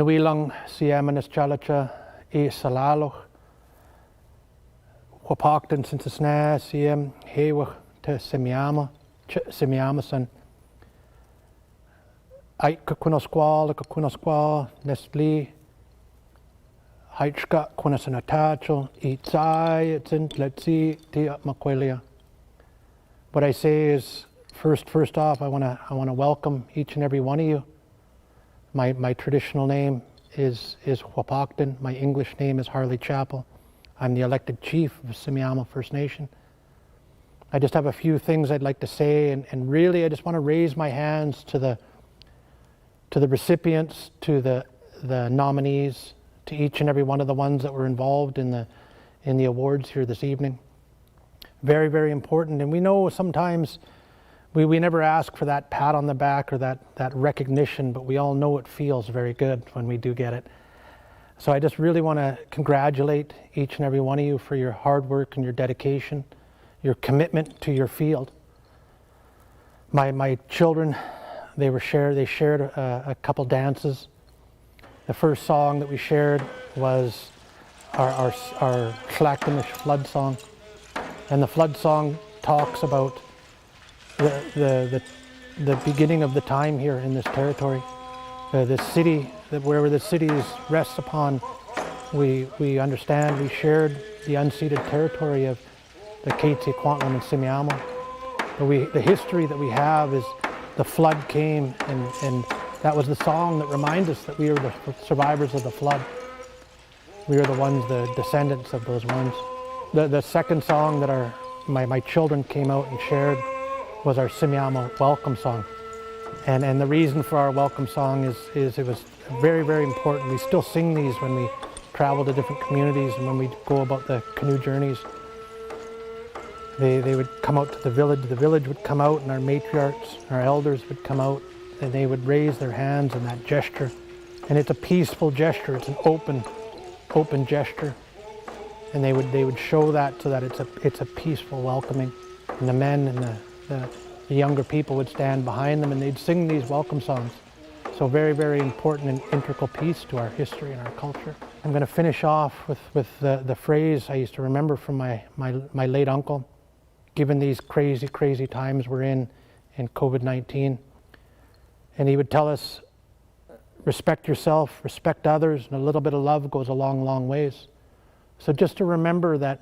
Inuilang siamanis chalacha e salaloch. Wapaktan since the sna siam hewach te semiamasan. Ait kakunosqual Nestle. Heichka kunasanatachel itzai itzint let's see tia makwelia. What I say is first off I wanna welcome each and every one of you. My traditional name is Wapaktan. My English name is Harley Chappell. I'm the elected chief of Semiahmoo First Nation. I just have a few things I'd like to say, and really I just want to raise my hands to the recipients, to the nominees, to each and every one of the ones that were involved in the awards here this evening. Very, very important. And we know sometimes we never ask for that pat on the back or that recognition, but we all know it feels very good when we do get it. So I just really want to congratulate each and every one of you for your hard work and your dedication, your commitment to your field. My children, they shared a couple dances. The first song that we shared was our Clackamas flood song, and the flood song talks about the beginning of the time here in this territory, the city, wherever the city rests upon. We understand, we shared the unceded territory of the Kaitsi, Kwantlen, and Semiahmoo. But the history that we have is the flood came, and that was the song that reminds us that we are the survivors of the flood. We are the ones, the descendants of those ones. The second song that my children came out and shared was our Semiahmoo welcome song. And the reason for our welcome song is it was very, very important. We still sing these when we travel to different communities and when we go about the canoe journeys. They would come out to the village would come out, and our matriarchs, our elders would come out, and they would raise their hands in that gesture. And it's a peaceful gesture, it's an open gesture. And they would show that so that it's a peaceful welcoming. And the men and the younger people would stand behind them and they'd sing these welcome songs. So very, very important and integral piece to our history and our culture. I'm going to finish off with the phrase I used to remember from my late uncle, given these crazy, crazy times we're in COVID-19. And he would tell us, respect yourself, respect others, and a little bit of love goes a long, long ways. So just to remember that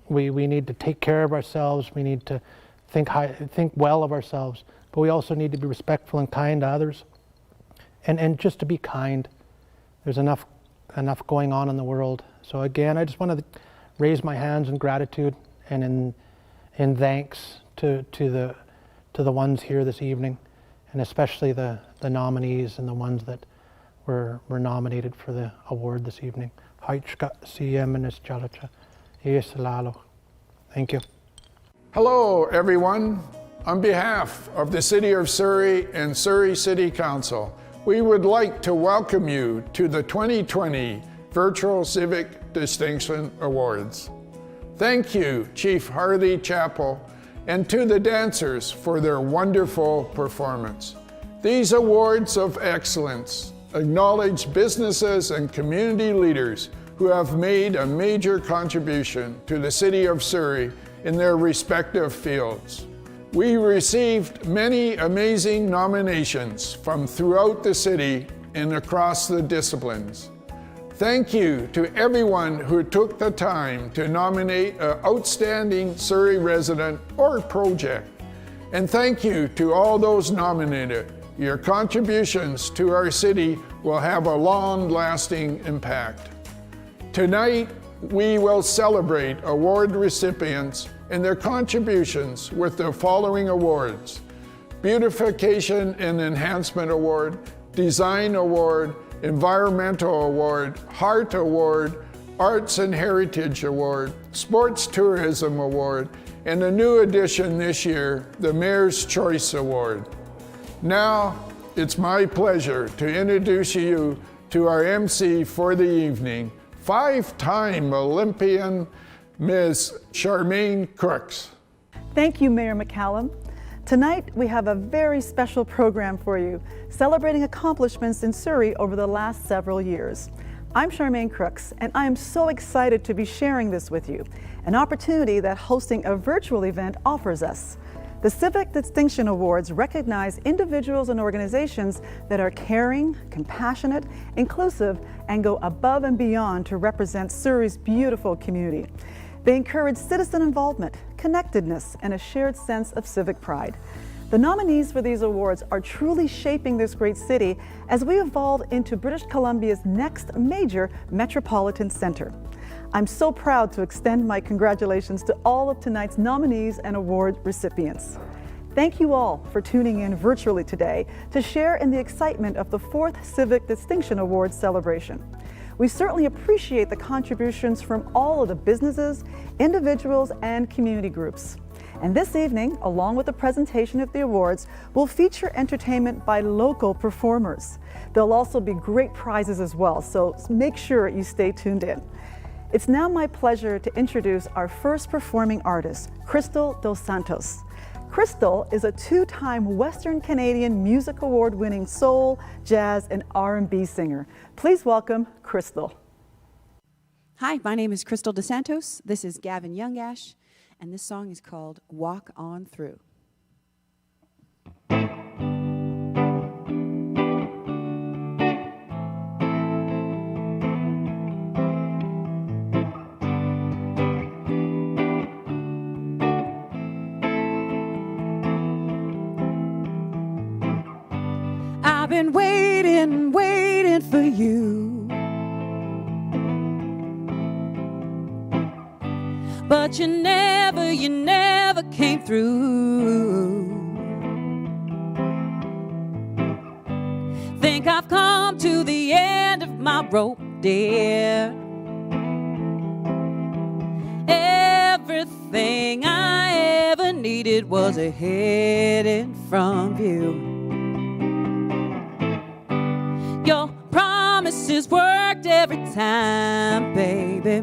we need to take care of ourselves, we need to think well of ourselves, but we also need to be respectful and kind to others. And just to be kind. There's enough going on in the world. So again, I just want to raise my hands in gratitude and in thanks to the ones here this evening, and especially the nominees and the ones that were nominated for the award this evening. Thank you. Hello, everyone. On behalf of the City of Surrey and Surrey City Council, we would like to welcome you to the 2020 Virtual Civic Distinction Awards. Thank you, Chief Harley Chappell, and to the dancers for their wonderful performance. These awards of excellence acknowledge businesses and community leaders who have made a major contribution to the City of Surrey in their respective fields. We received many amazing nominations from throughout the city and across the disciplines. Thank you to everyone who took the time to nominate an outstanding Surrey resident or project. And thank you to all those nominated. Your contributions to our city will have a long-lasting impact. Tonight, we will celebrate award recipients and their contributions with the following awards: Beautification and Enhancement Award, Design Award, Environmental Award, Heart Award, Arts and Heritage Award, Sports Tourism Award, and a new addition this year, the Mayor's Choice Award. Now, it's my pleasure to introduce you to our MC for the evening, five-time Olympian Ms. Charmaine Crooks. Thank you, Mayor McCallum. Tonight, we have a very special program for you, celebrating accomplishments in Surrey over the last several years. I'm Charmaine Crooks, and I am so excited to be sharing this with you, an opportunity that hosting a virtual event offers us. The Civic Distinction Awards recognize individuals and organizations that are caring, compassionate, inclusive, and go above and beyond to represent Surrey's beautiful community. They encourage citizen involvement, connectedness, and a shared sense of civic pride. The nominees for these awards are truly shaping this great city as we evolve into British Columbia's next major metropolitan center. I'm so proud to extend my congratulations to all of tonight's nominees and award recipients. Thank you all for tuning in virtually today to share in the excitement of the 4th Civic Distinction Awards celebration. We certainly appreciate the contributions from all of the businesses, individuals, and community groups. And this evening, along with the presentation of the awards, will feature entertainment by local performers. There'll also be great prizes as well, so make sure you stay tuned in. It's now my pleasure to introduce our first performing artist, Crystal Dos Santos. Crystal is a 2-time Western Canadian Music Award-winning soul, jazz, and R&B singer. Please welcome Crystal. Hi, my name is Crystal Dos Santos. This is Gavin Youngash, and this song is called Walk On Through. I've been waiting for you, but you never came through. Think I've come to the end of my rope, dear. Everything I ever needed was ahead in front of you. Your promises worked every time, baby.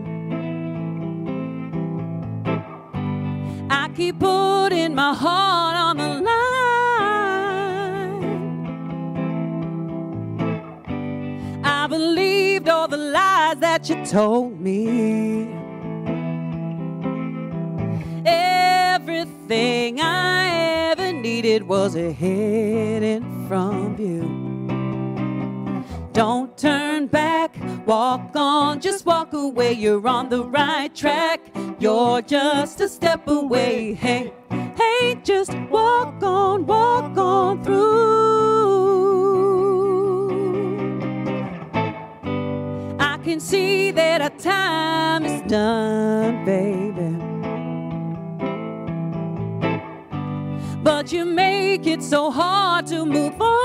I keep putting my heart on the line. I believed all the lies that you told me. Everything I ever needed was ahead in front of you. Don't turn back, walk on, just walk away. You're on the right track, you're just a step away. Hey, hey, just walk on through. I can see that our time is done, baby, but you make it so hard to move on.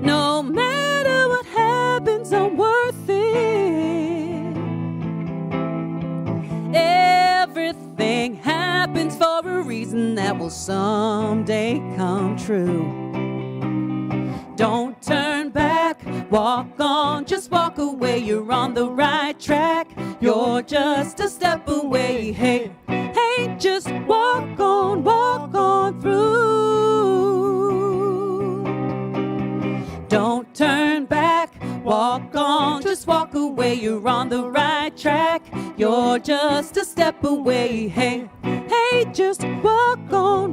No matter what happens, I'm worth it. Everything happens for a reason that will someday come true. Don't turn back, walk on, just walk away. You're on the right track, you're just a step away. Hey, hey, just walk on through. Don't turn back, walk on, just walk away. You're on the right track, you're just a step away. Hey, hey, just walk on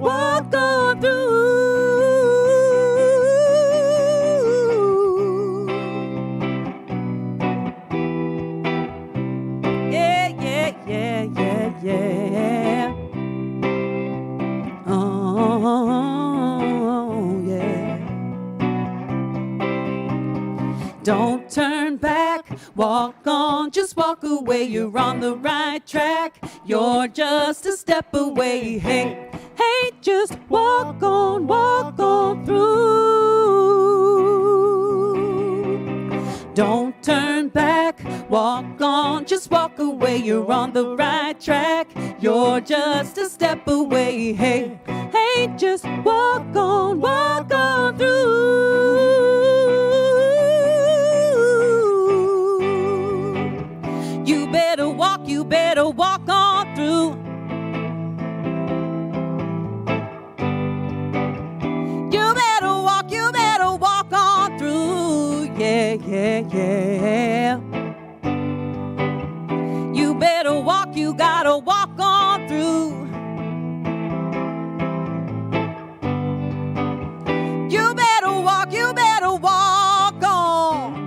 through. Yeah. Oh, yeah. Don't turn back, walk on, just walk away. You're on the right track, you're just a step away. Hey, hey, just walk on through. Don't turn back, walk on, just walk away. You're on the right track, you're just a step away. Hey, hey, just walk on through. You better better walk on through. You better walk on through. Yeah, yeah, yeah. You better walk, you gotta walk on through. You better walk on.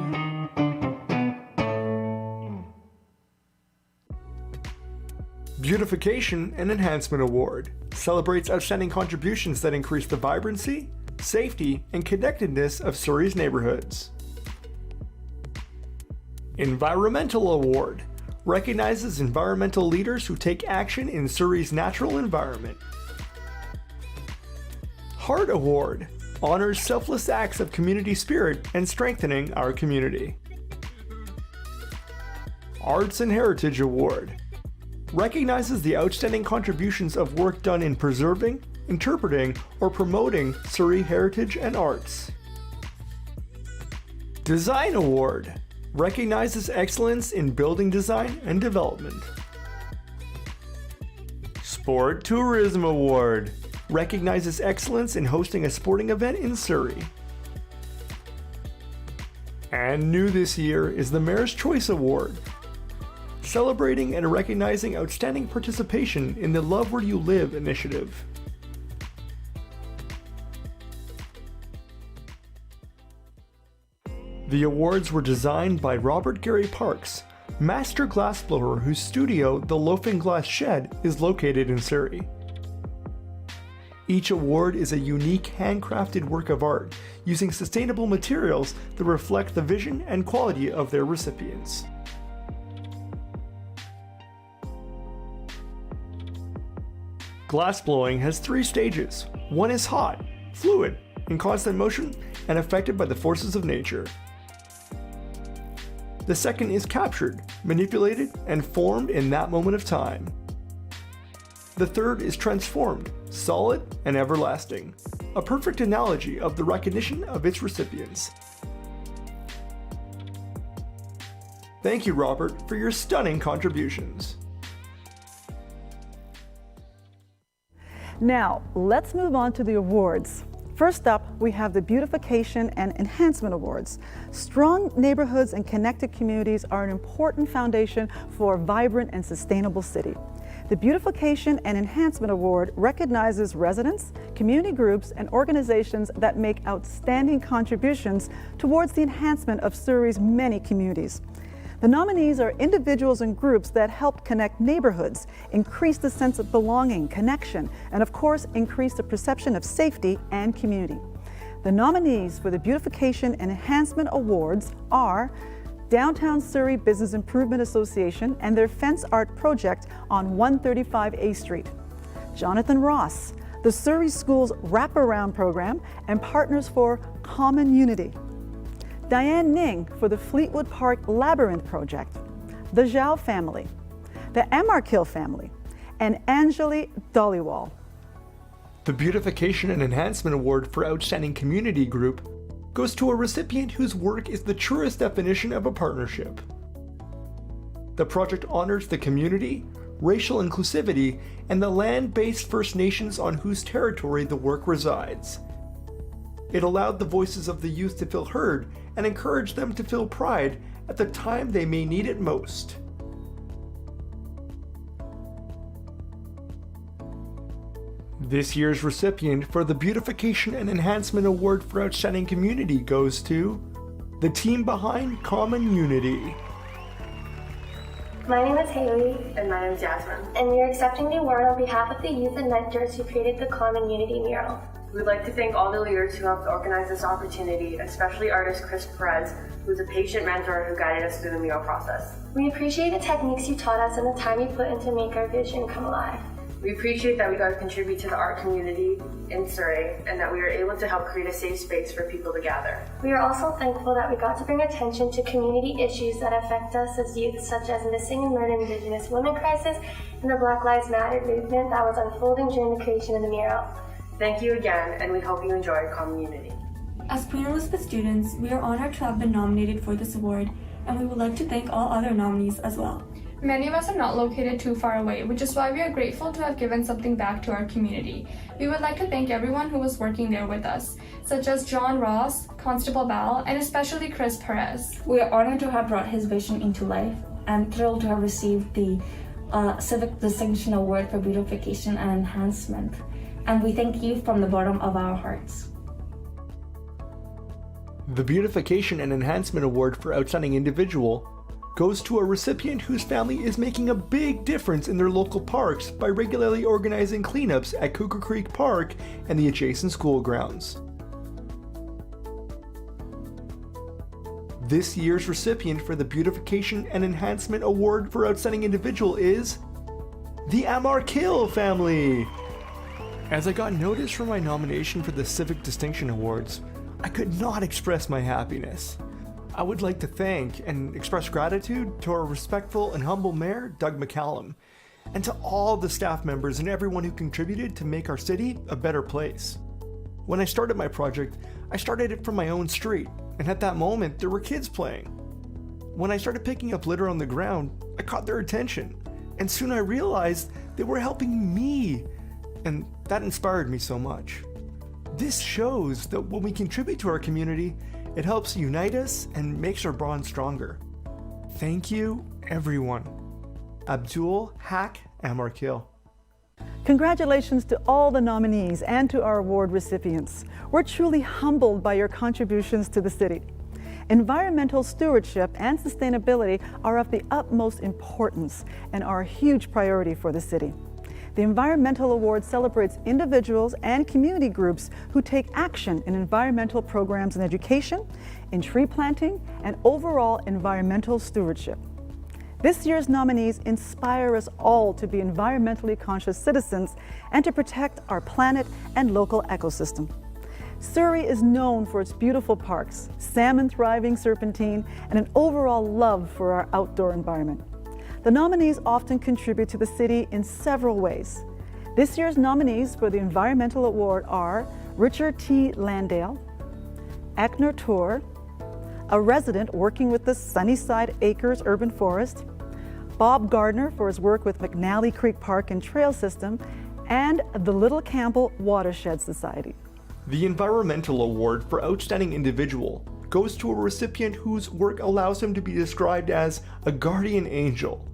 Beautification and Enhancement Award celebrates outstanding contributions that increase the vibrancy, safety, and connectedness of Surrey's neighborhoods. Environmental Award recognizes environmental leaders who take action in Surrey's natural environment. Heart Award honors selfless acts of community spirit and strengthening our community. Arts and Heritage Award recognizes the outstanding contributions of work done in preserving, interpreting, or promoting Surrey heritage and arts. Design Award recognizes excellence in building design and development. Sport Tourism Award recognizes excellence in hosting a sporting event in Surrey. And new this year is the Mayor's Choice Award, celebrating and recognizing outstanding participation in the Love Where You Live initiative. The awards were designed by Robert Gary Parks, master glassblower whose studio, The Loafing Glass Shed, is located in Surrey. Each award is a unique handcrafted work of art using sustainable materials that reflect the vision and quality of their recipients. Glassblowing has 3 stages. One is hot, fluid, in constant motion, and affected by the forces of nature. The second is captured, manipulated, and formed in that moment of time. The third is transformed, solid, and everlasting, a perfect analogy of the recognition of its recipients. Thank you, Robert, for your stunning contributions. Now, let's move on to the awards. First up, we have the Beautification and Enhancement Awards. Strong neighborhoods and connected communities are an important foundation for a vibrant and sustainable city. The Beautification and Enhancement Award recognizes residents, community groups, and organizations that make outstanding contributions towards the enhancement of Surrey's many communities. The nominees are individuals and groups that help connect neighborhoods, increase the sense of belonging, connection, and of course, increase the perception of safety and community. The nominees for the Beautification and Enhancement Awards are Downtown Surrey Business Improvement Association and their Fence Art Project on 135 A Street. Jonathan Ross, the Surrey Schools Wraparound Program and Partners for Common Unity. Diane Ning for the Fleetwood Park Labyrinth Project. The Zhao family, the Amarkill family, and Anjali Dhaliwal. The Beautification and Enhancement Award for Outstanding Community Group goes to a recipient whose work is the truest definition of a partnership. The project honors the community, racial inclusivity, and the land-based First Nations on whose territory the work resides. It allowed the voices of the youth to feel heard and encouraged them to feel pride at the time they may need it most. This year's recipient for the Beautification and Enhancement Award for Outstanding Community goes to the team behind Common Unity. My name is Haley. And my name is Jasmine. And we are accepting the award on behalf of the youth and mentors who created the Common Unity mural. We'd like to thank all the leaders who helped organize this opportunity, especially artist Chris Perez, who's a patient mentor who guided us through the mural process. We appreciate the techniques you taught us and the time you put in to make our vision come alive. We appreciate that we got to contribute to the art community in Surrey and that we were able to help create a safe space for people to gather. We are also thankful that we got to bring attention to community issues that affect us as youth, such as missing and murdered Indigenous women crisis and the Black Lives Matter movement that was unfolding during the creation of the mural. Thank you again, and we hope you enjoy Common Unity. As Queen Elizabeth students, we are honored to have been nominated for this award, and we would like to thank all other nominees as well. Many of us are not located too far away, which is why we are grateful to have given something back to our community. We would like to thank everyone who was working there with us, such as John Ross, Constable Bal, and especially Chris Perez. We are honored to have brought his vision into life and thrilled to have received the Civic Distinction Award for Beautification and Enhancement. And we thank you from the bottom of our hearts. The Beautification and Enhancement Award for Outstanding Individual goes to a recipient whose family is making a big difference in their local parks by regularly organizing cleanups at Cougar Creek Park and the adjacent school grounds. This year's recipient for the Beautification and Enhancement Award for Outstanding Individual is the Amarkill family. As I got notice for my nomination for the Civic Distinction Awards, I could not express my happiness. I would like to thank and express gratitude to our respectful and humble Mayor, Doug McCallum, and to all the staff members and everyone who contributed to make our city a better place. When I started my project, I started it from my own street, and at that moment, there were kids playing. When I started picking up litter on the ground, I caught their attention, and soon I realized they were helping me, and that inspired me so much. This shows that when we contribute to our community, it helps unite us and makes our bond stronger. Thank you, everyone. Abdul Haq Amarkill. Congratulations to all the nominees and to our award recipients. We're truly humbled by your contributions to the city. Environmental stewardship and sustainability are of the utmost importance and are a huge priority for the city. The Environmental Award celebrates individuals and community groups who take action in environmental programs in education, in tree planting, and overall environmental stewardship. This year's nominees inspire us all to be environmentally conscious citizens and to protect our planet and local ecosystem. Surrey is known for its beautiful parks, salmon-thriving serpentine, and an overall love for our outdoor environment. The nominees often contribute to the city in several ways. This year's nominees for the Environmental Award are Richard T. Landale, Ekner Tour, a resident working with the Sunnyside Acres Urban Forest, Bob Gardner for his work with McNally Creek Park and Trail System, and the Little Campbell Watershed Society. The Environmental Award for Outstanding Individual goes to a recipient whose work allows him to be described as a guardian angel.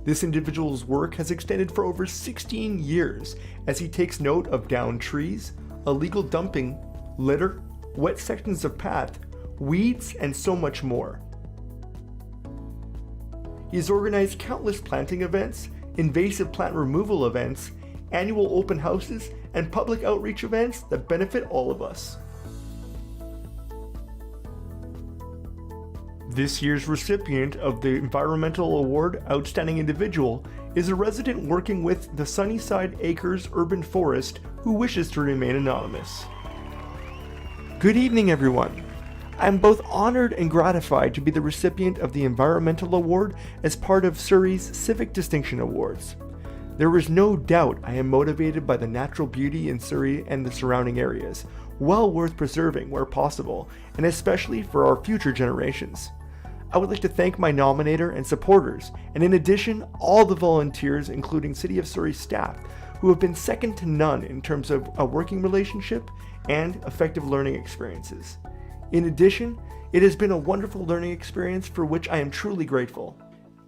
This individual's work has extended for over 16 years as he takes note of downed trees, illegal dumping, litter, wet sections of path, weeds, and so much more. He has organized countless planting events, invasive plant removal events, annual open houses, and public outreach events that benefit all of us. This year's recipient of the Environmental Award Outstanding Individual is a resident working with the Sunnyside Acres Urban Forest who wishes to remain anonymous. Good evening, everyone. I am both honored and gratified to be the recipient of the Environmental Award as part of Surrey's Civic Distinction Awards. There is no doubt I am motivated by the natural beauty in Surrey and the surrounding areas, well worth preserving where possible, and especially for our future generations. I would like to thank my nominator and supporters, and in addition, all the volunteers, including City of Surrey staff, who have been second to none in terms of a working relationship and effective learning experiences. In addition, it has been a wonderful learning experience for which I am truly grateful.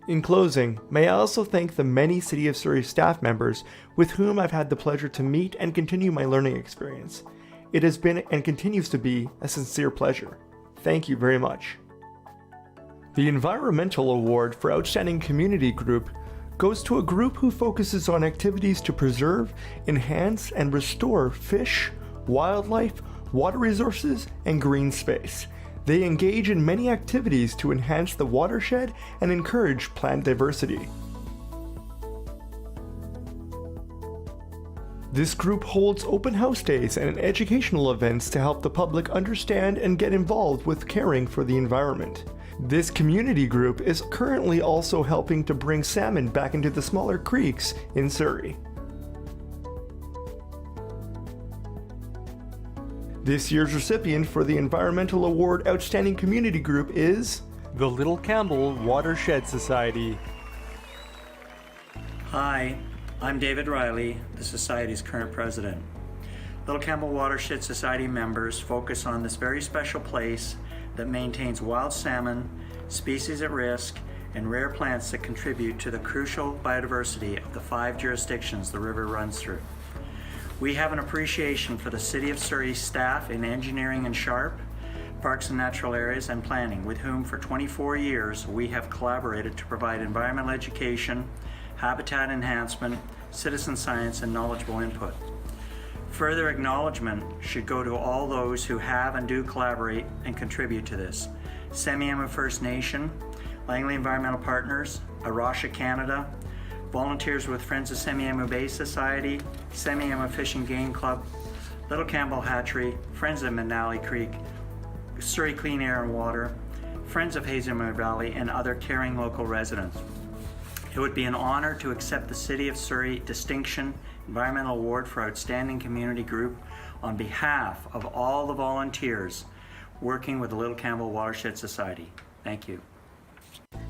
In closing, may I also thank the many City of Surrey staff members with whom I've had the pleasure to meet and continue my learning experience. It has been and continues to be a sincere pleasure. Thank you very much. The Environmental Award for Outstanding Community Group goes to a group who focuses on activities to preserve, enhance, and restore fish, wildlife, water resources, and green space. They engage in many activities to enhance the watershed and encourage plant diversity. This group holds open house days and educational events to help the public understand and get involved with caring for the environment. This community group is currently also helping to bring salmon back into the smaller creeks in Surrey. This year's recipient for the Environmental Award Outstanding Community Group is the Little Campbell Watershed Society. Hi, I'm David Riley, the Society's current president. Little Campbell Watershed Society members focus on this very special place that maintains wild salmon, species at risk, and rare plants that contribute to the crucial biodiversity of the 5 jurisdictions the river runs through. We have an appreciation for the City of Surrey staff in engineering and SHARP, Parks and Natural Areas, and Planning, with whom for 24 years we have collaborated to provide environmental education, habitat enhancement, citizen science, and knowledgeable input. Further acknowledgement should go to all those who have and do collaborate and contribute to this. Semiahmoo First Nation, Langley Environmental Partners, Arasha Canada, volunteers with Friends of Semiahmoo Bay Society, Semiahmoo Fish and Game Club, Little Campbell Hatchery, Friends of Manali Creek, Surrey Clean Air and Water, Friends of Hazelmere Valley, and other caring local residents. It would be an honor to accept the City of Surrey Distinction Environmental Award for Outstanding Community Group on behalf of all the volunteers working with the Little Campbell Watershed Society. Thank you.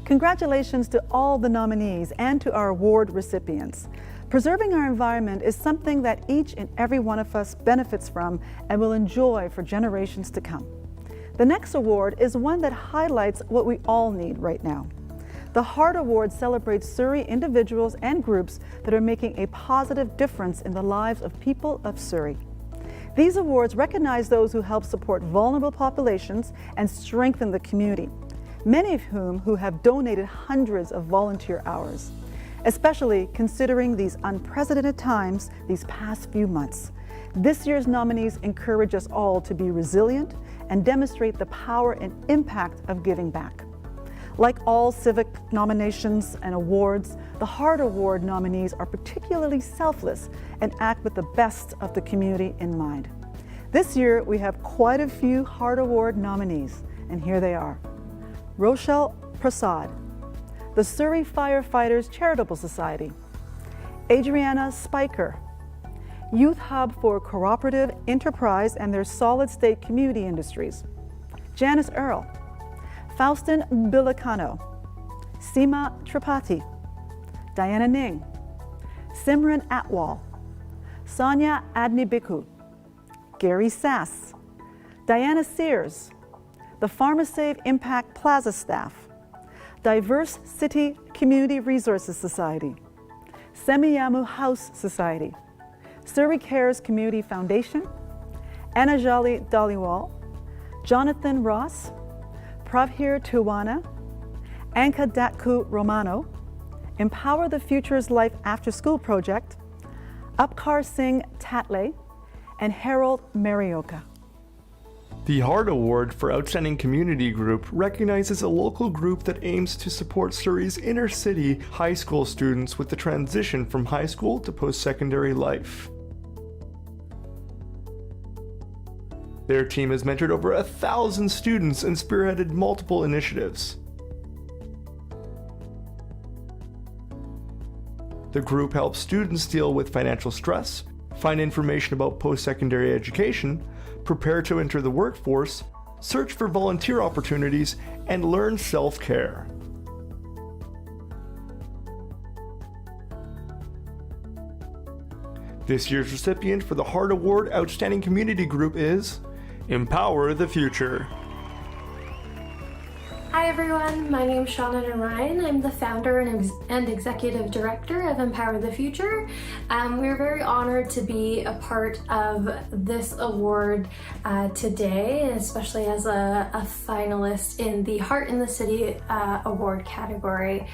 Congratulations to all the nominees and to our award recipients. Preserving our environment is something that each and every one of us benefits from and will enjoy for generations to come. The next award is one that highlights what we all need right now. The Heart Award celebrates Surrey individuals and groups that are making a positive difference in the lives of people of Surrey. These awards recognize those who help support vulnerable populations and strengthen the community, many of whom have donated hundreds of volunteer hours, especially considering these unprecedented times these past few months. This year's nominees encourage us all to be resilient and demonstrate the power and impact of giving back. Like all civic nominations and awards, the Heart Award nominees are particularly selfless and act with the best of the community in mind. This year, we have quite a few Heart Award nominees, and here they are. Rochelle Prasad, the Surrey Firefighters Charitable Society. Adriana Spiker, Youth Hub for Cooperative Enterprise and their Solid State Community Industries. Janice Earle, Faustin Bilicano, Seema Tripathi, Diana Ning, Simran Atwal, Sonia Adnibiku, Gary Sass, Diana Sears, the PharmaSave Impact Plaza staff, Diverse City Community Resources Society, Semiahmoo House Society, Surrey Cares Community Foundation, Anajali Dhaliwal, Jonathan Ross, Pravhir Tuwana, Anka Datku Romano, Empower the Future's Life After School Project, Upkar Singh Tatle, and Harold Marioka. The Heart Award for Outstanding Community Group recognizes a local group that aims to support Surrey's inner city high school students with the transition from high school to post-secondary life. Their team has mentored over 1,000 students and spearheaded multiple initiatives. The group helps students deal with financial stress, find information about post-secondary education, prepare to enter the workforce, search for volunteer opportunities, and learn self-care. This year's recipient for the Heart Award Outstanding Community Group is Empower the Future. Hi everyone, my name is Shauna Narayan. I'm the founder and executive director of Empower the Future. We're very honored to be a part of this award today, especially as a finalist in the Heart in the City award category.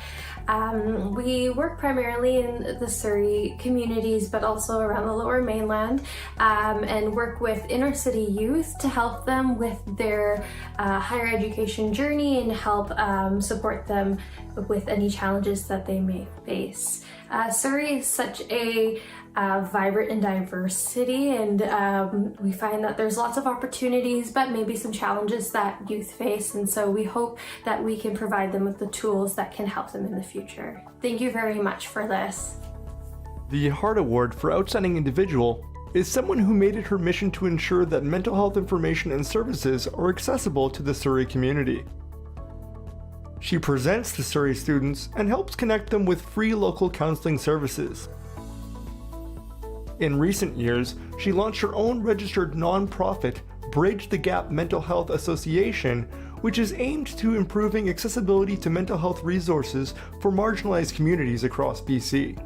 We work primarily in the Surrey communities, but also around the Lower Mainland, and work with inner city youth to help them with their higher education journey and help support them with any challenges that they may face. Surrey is such a vibrant and diverse city, and we find that there's lots of opportunities but maybe some challenges that youth face, and so we hope that we can provide them with the tools that can help them in the future. Thank you very much for this. The Heart Award for Outstanding Individual is someone who made it her mission to ensure that mental health information and services are accessible to the Surrey community. She presents to Surrey students and helps connect them with free local counseling services. In recent years, she launched her own registered nonprofit, Bridge the Gap Mental Health Association, which is aimed to improving accessibility to mental health resources for marginalized communities across BC.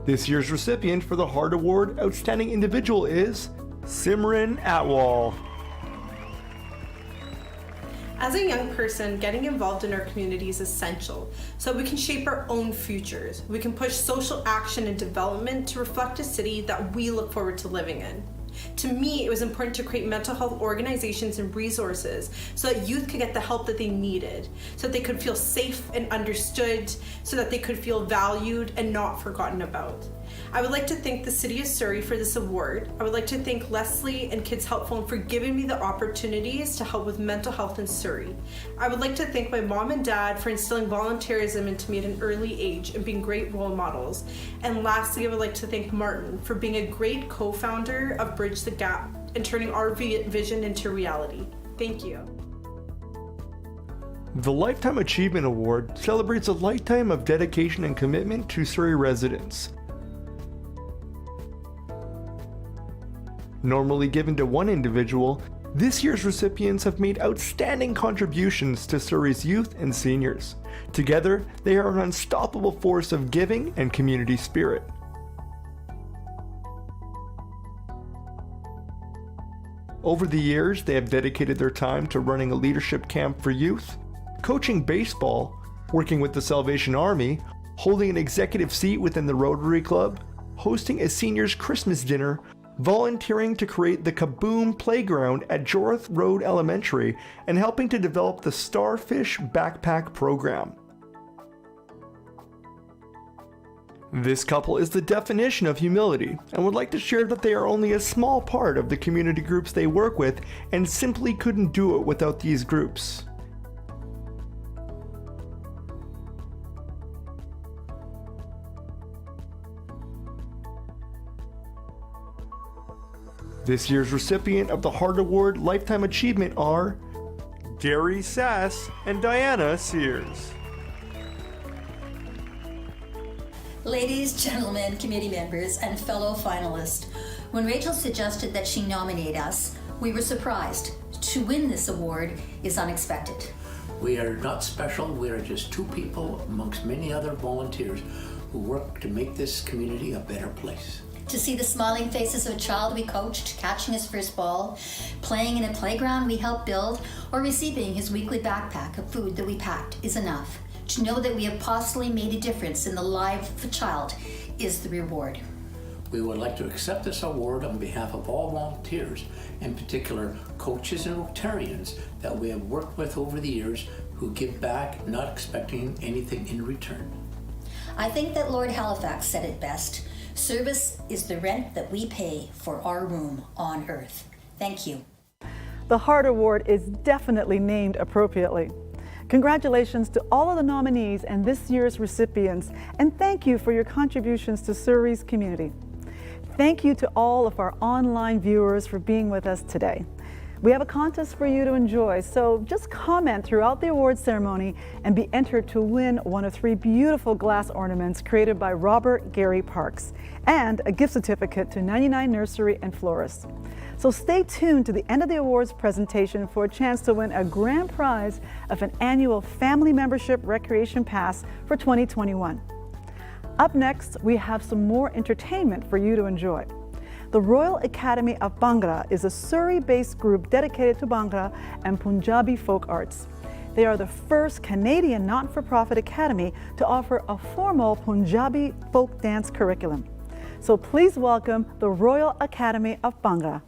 This year's recipient for the Heart Award Outstanding Individual is Simran Atwal. As a young person, getting involved in our community is essential so we can shape our own futures. We can push social action and development to reflect a city that we look forward to living in. To me, it was important to create mental health organizations and resources so that youth could get the help that they needed, so that they could feel safe and understood, so that they could feel valued and not forgotten about. I would like to thank the City of Surrey for this award. I would like to thank Leslie and Kids Help Phone for giving me the opportunities to help with mental health in Surrey. I would like to thank my mom and dad for instilling volunteerism into me at an early age and being great role models. And lastly, I would like to thank Martin for being a great co-founder of Bridge the Gap and turning our vision into reality. Thank you. The Lifetime Achievement Award celebrates a lifetime of dedication and commitment to Surrey residents. Normally given to one individual, this year's recipients have made outstanding contributions to Surrey's youth and seniors. Together, they are an unstoppable force of giving and community spirit. Over the years, they have dedicated their time to running a leadership camp for youth, coaching baseball, working with the Salvation Army, holding an executive seat within the Rotary Club, hosting a seniors' Christmas dinner, volunteering to create the Kaboom Playground at Jorth Road Elementary, and helping to develop the Starfish Backpack Program. This couple is the definition of humility and would like to share that they are only a small part of the community groups they work with and simply couldn't do it without these groups. This year's recipient of the Heart Award Lifetime Achievement are Gary Sass and Diana Sears. Ladies, gentlemen, committee members, and fellow finalists, when Rachel suggested that she nominate us, we were surprised. To win this award is unexpected. We are not special, we are just two people amongst many other volunteers who work to make this community a better place. To see the smiling faces of a child we coached, catching his first ball, playing in a playground we helped build, or receiving his weekly backpack of food that we packed is enough. To know that we have possibly made a difference in the life of a child is the reward. We would like to accept this award on behalf of all volunteers, in particular coaches and Rotarians that we have worked with over the years who give back not expecting anything in return. I think that Lord Halifax said it best. Service is the rent that we pay for our room on earth. Thank you. The Heart Award is definitely named appropriately. Congratulations to all of the nominees and this year's recipients, and thank you for your contributions to Surrey's community. Thank you to all of our online viewers for being with us today. We have a contest for you to enjoy, so just comment throughout the awards ceremony and be entered to win one of 3 beautiful glass ornaments created by Robert Gary Parks and a gift certificate to 99 Nursery and Florists. So stay tuned to the end of the awards presentation for a chance to win a grand prize of an annual family membership recreation pass for 2021. Up next, we have some more entertainment for you to enjoy. The Royal Academy of Bhangra is a Surrey-based group dedicated to Bhangra and Punjabi folk arts. They are the first Canadian not-for-profit academy to offer a formal Punjabi folk dance curriculum. So please welcome the Royal Academy of Bhangra.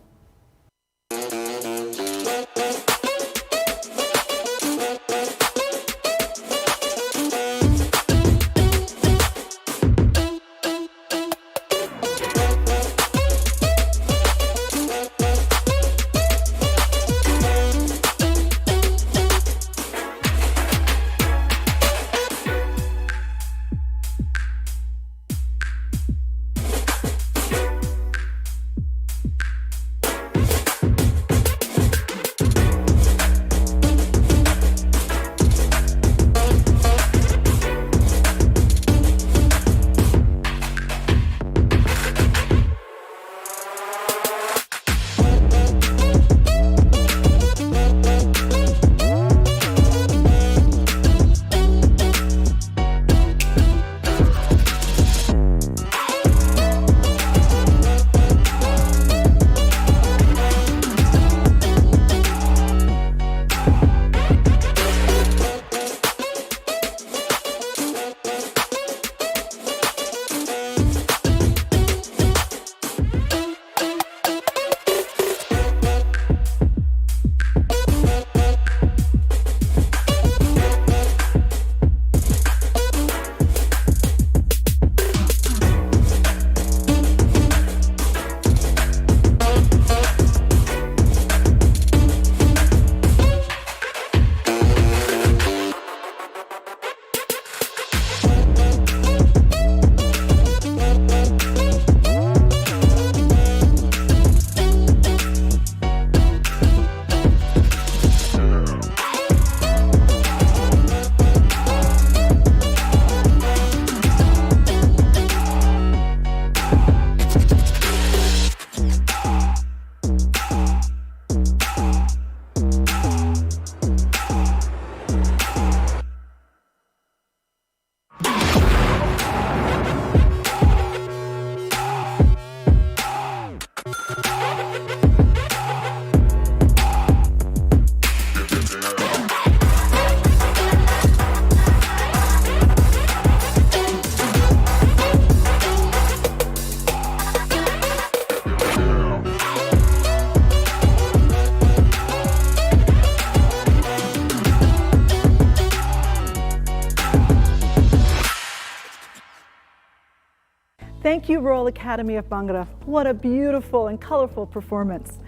Thank you, Royal Academy of Bhangra. What a beautiful and colorful performance.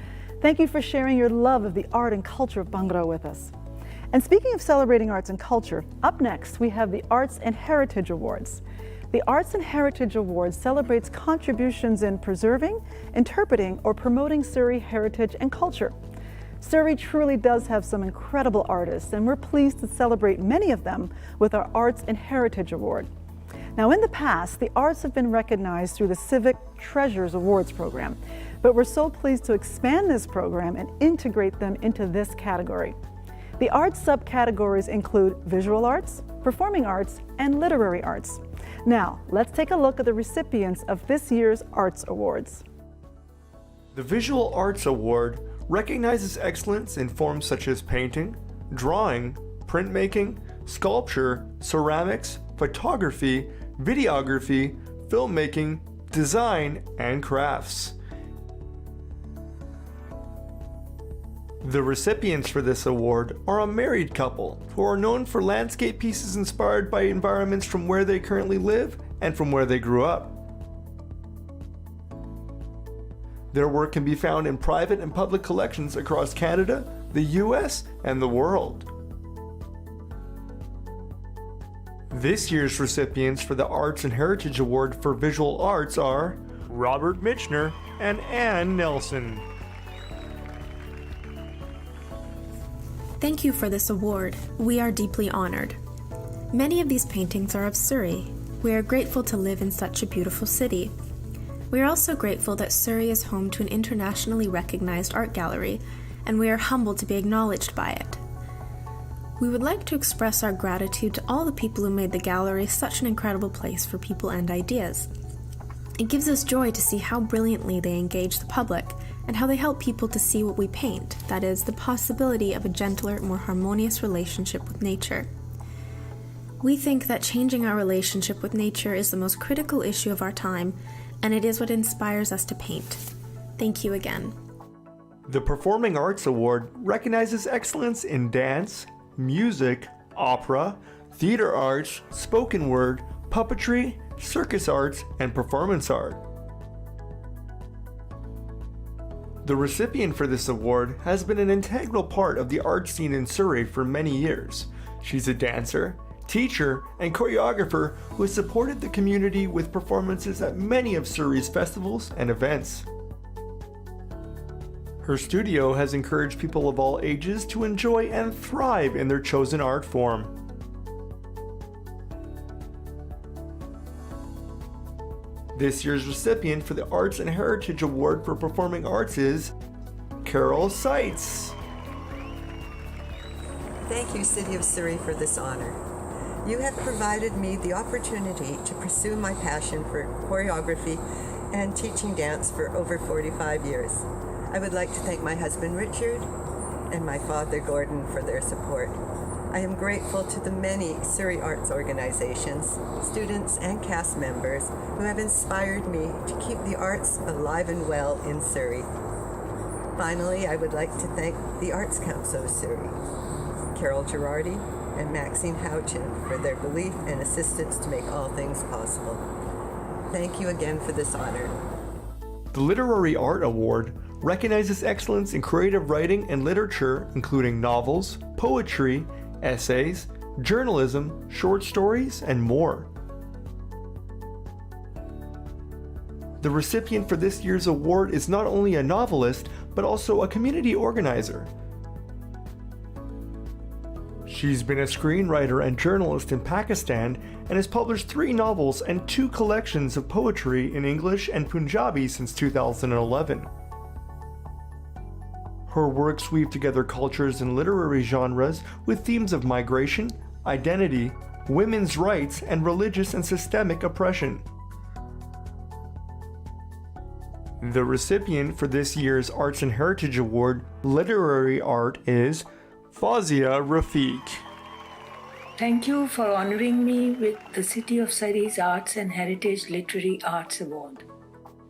Thank you for sharing your love of the art and culture of Bhangra with us. And speaking of celebrating arts and culture, up next we have the Arts and Heritage Awards. The Arts and Heritage Awards celebrates contributions in preserving, interpreting, or promoting Surrey heritage and culture. Surrey truly does have some incredible artists, and we're pleased to celebrate many of them with our Arts and Heritage Award. Now, in the past, the arts have been recognized through the Civic Treasures Awards program, but we're so pleased to expand this program and integrate them into this category. The arts subcategories include visual arts, performing arts, and literary arts. Now, let's take a look at the recipients of this year's Arts Awards. The Visual Arts Award recognizes excellence in forms such as painting, drawing, printmaking, sculpture, ceramics, photography, videography, filmmaking, design, and crafts. The recipients for this award are a married couple who are known for landscape pieces inspired by environments from where they currently live and from where they grew up. Their work can be found in private and public collections across Canada, the US, and the world. This year's recipients for the Arts and Heritage Award for Visual Arts are Robert Michener and Ann Nelson. Thank you for this award. We are deeply honored. Many of these paintings are of Surrey. We are grateful to live in such a beautiful city. We are also grateful that Surrey is home to an internationally recognized art gallery, and we are humbled to be acknowledged by it. We would like to express our gratitude to all the people who made the gallery such an incredible place for people and ideas. It gives us joy to see how brilliantly they engage the public and how they help people to see what we paint, that is, the possibility of a gentler, more harmonious relationship with nature. We think that changing our relationship with nature is the most critical issue of our time, and it is what inspires us to paint. Thank you again. The Performing Arts Award recognizes excellence in dance, music, opera, theater arts, spoken word, puppetry, circus arts, and performance art. The recipient for this award has been an integral part of the art scene in Surrey for many years. She's a dancer, teacher, and choreographer who has supported the community with performances at many of Surrey's festivals and events. Her studio has encouraged people of all ages to enjoy and thrive in their chosen art form. This year's recipient for the Arts and Heritage Award for Performing Arts is Carol Seitz. Thank you, City of Surrey, for this honor. You have provided me the opportunity to pursue my passion for choreography and teaching dance for over 45 years. I would like to thank my husband Richard and my father Gordon for their support. I am grateful to the many Surrey arts organizations, students, and cast members who have inspired me to keep the arts alive and well in Surrey. Finally, I would like to thank the Arts Council of Surrey, Carol Girardi and Maxine Houchin for their belief and assistance to make all things possible. Thank you again for this honor. The Literary Art Award recognizes excellence in creative writing and literature, including novels, poetry, essays, journalism, short stories, and more. The recipient for this year's award is not only a novelist, but also a community organizer. She's been a screenwriter and journalist in Pakistan and has published 3 novels and 2 collections of poetry in English and Punjabi since 2011. Her works weave together cultures and literary genres with themes of migration, identity, women's rights, and religious and systemic oppression. The recipient for this year's Arts and Heritage Award Literary Art is Fazia Rafiq. Thank you for honoring me with the City of Surrey's Arts and Heritage Literary Arts Award.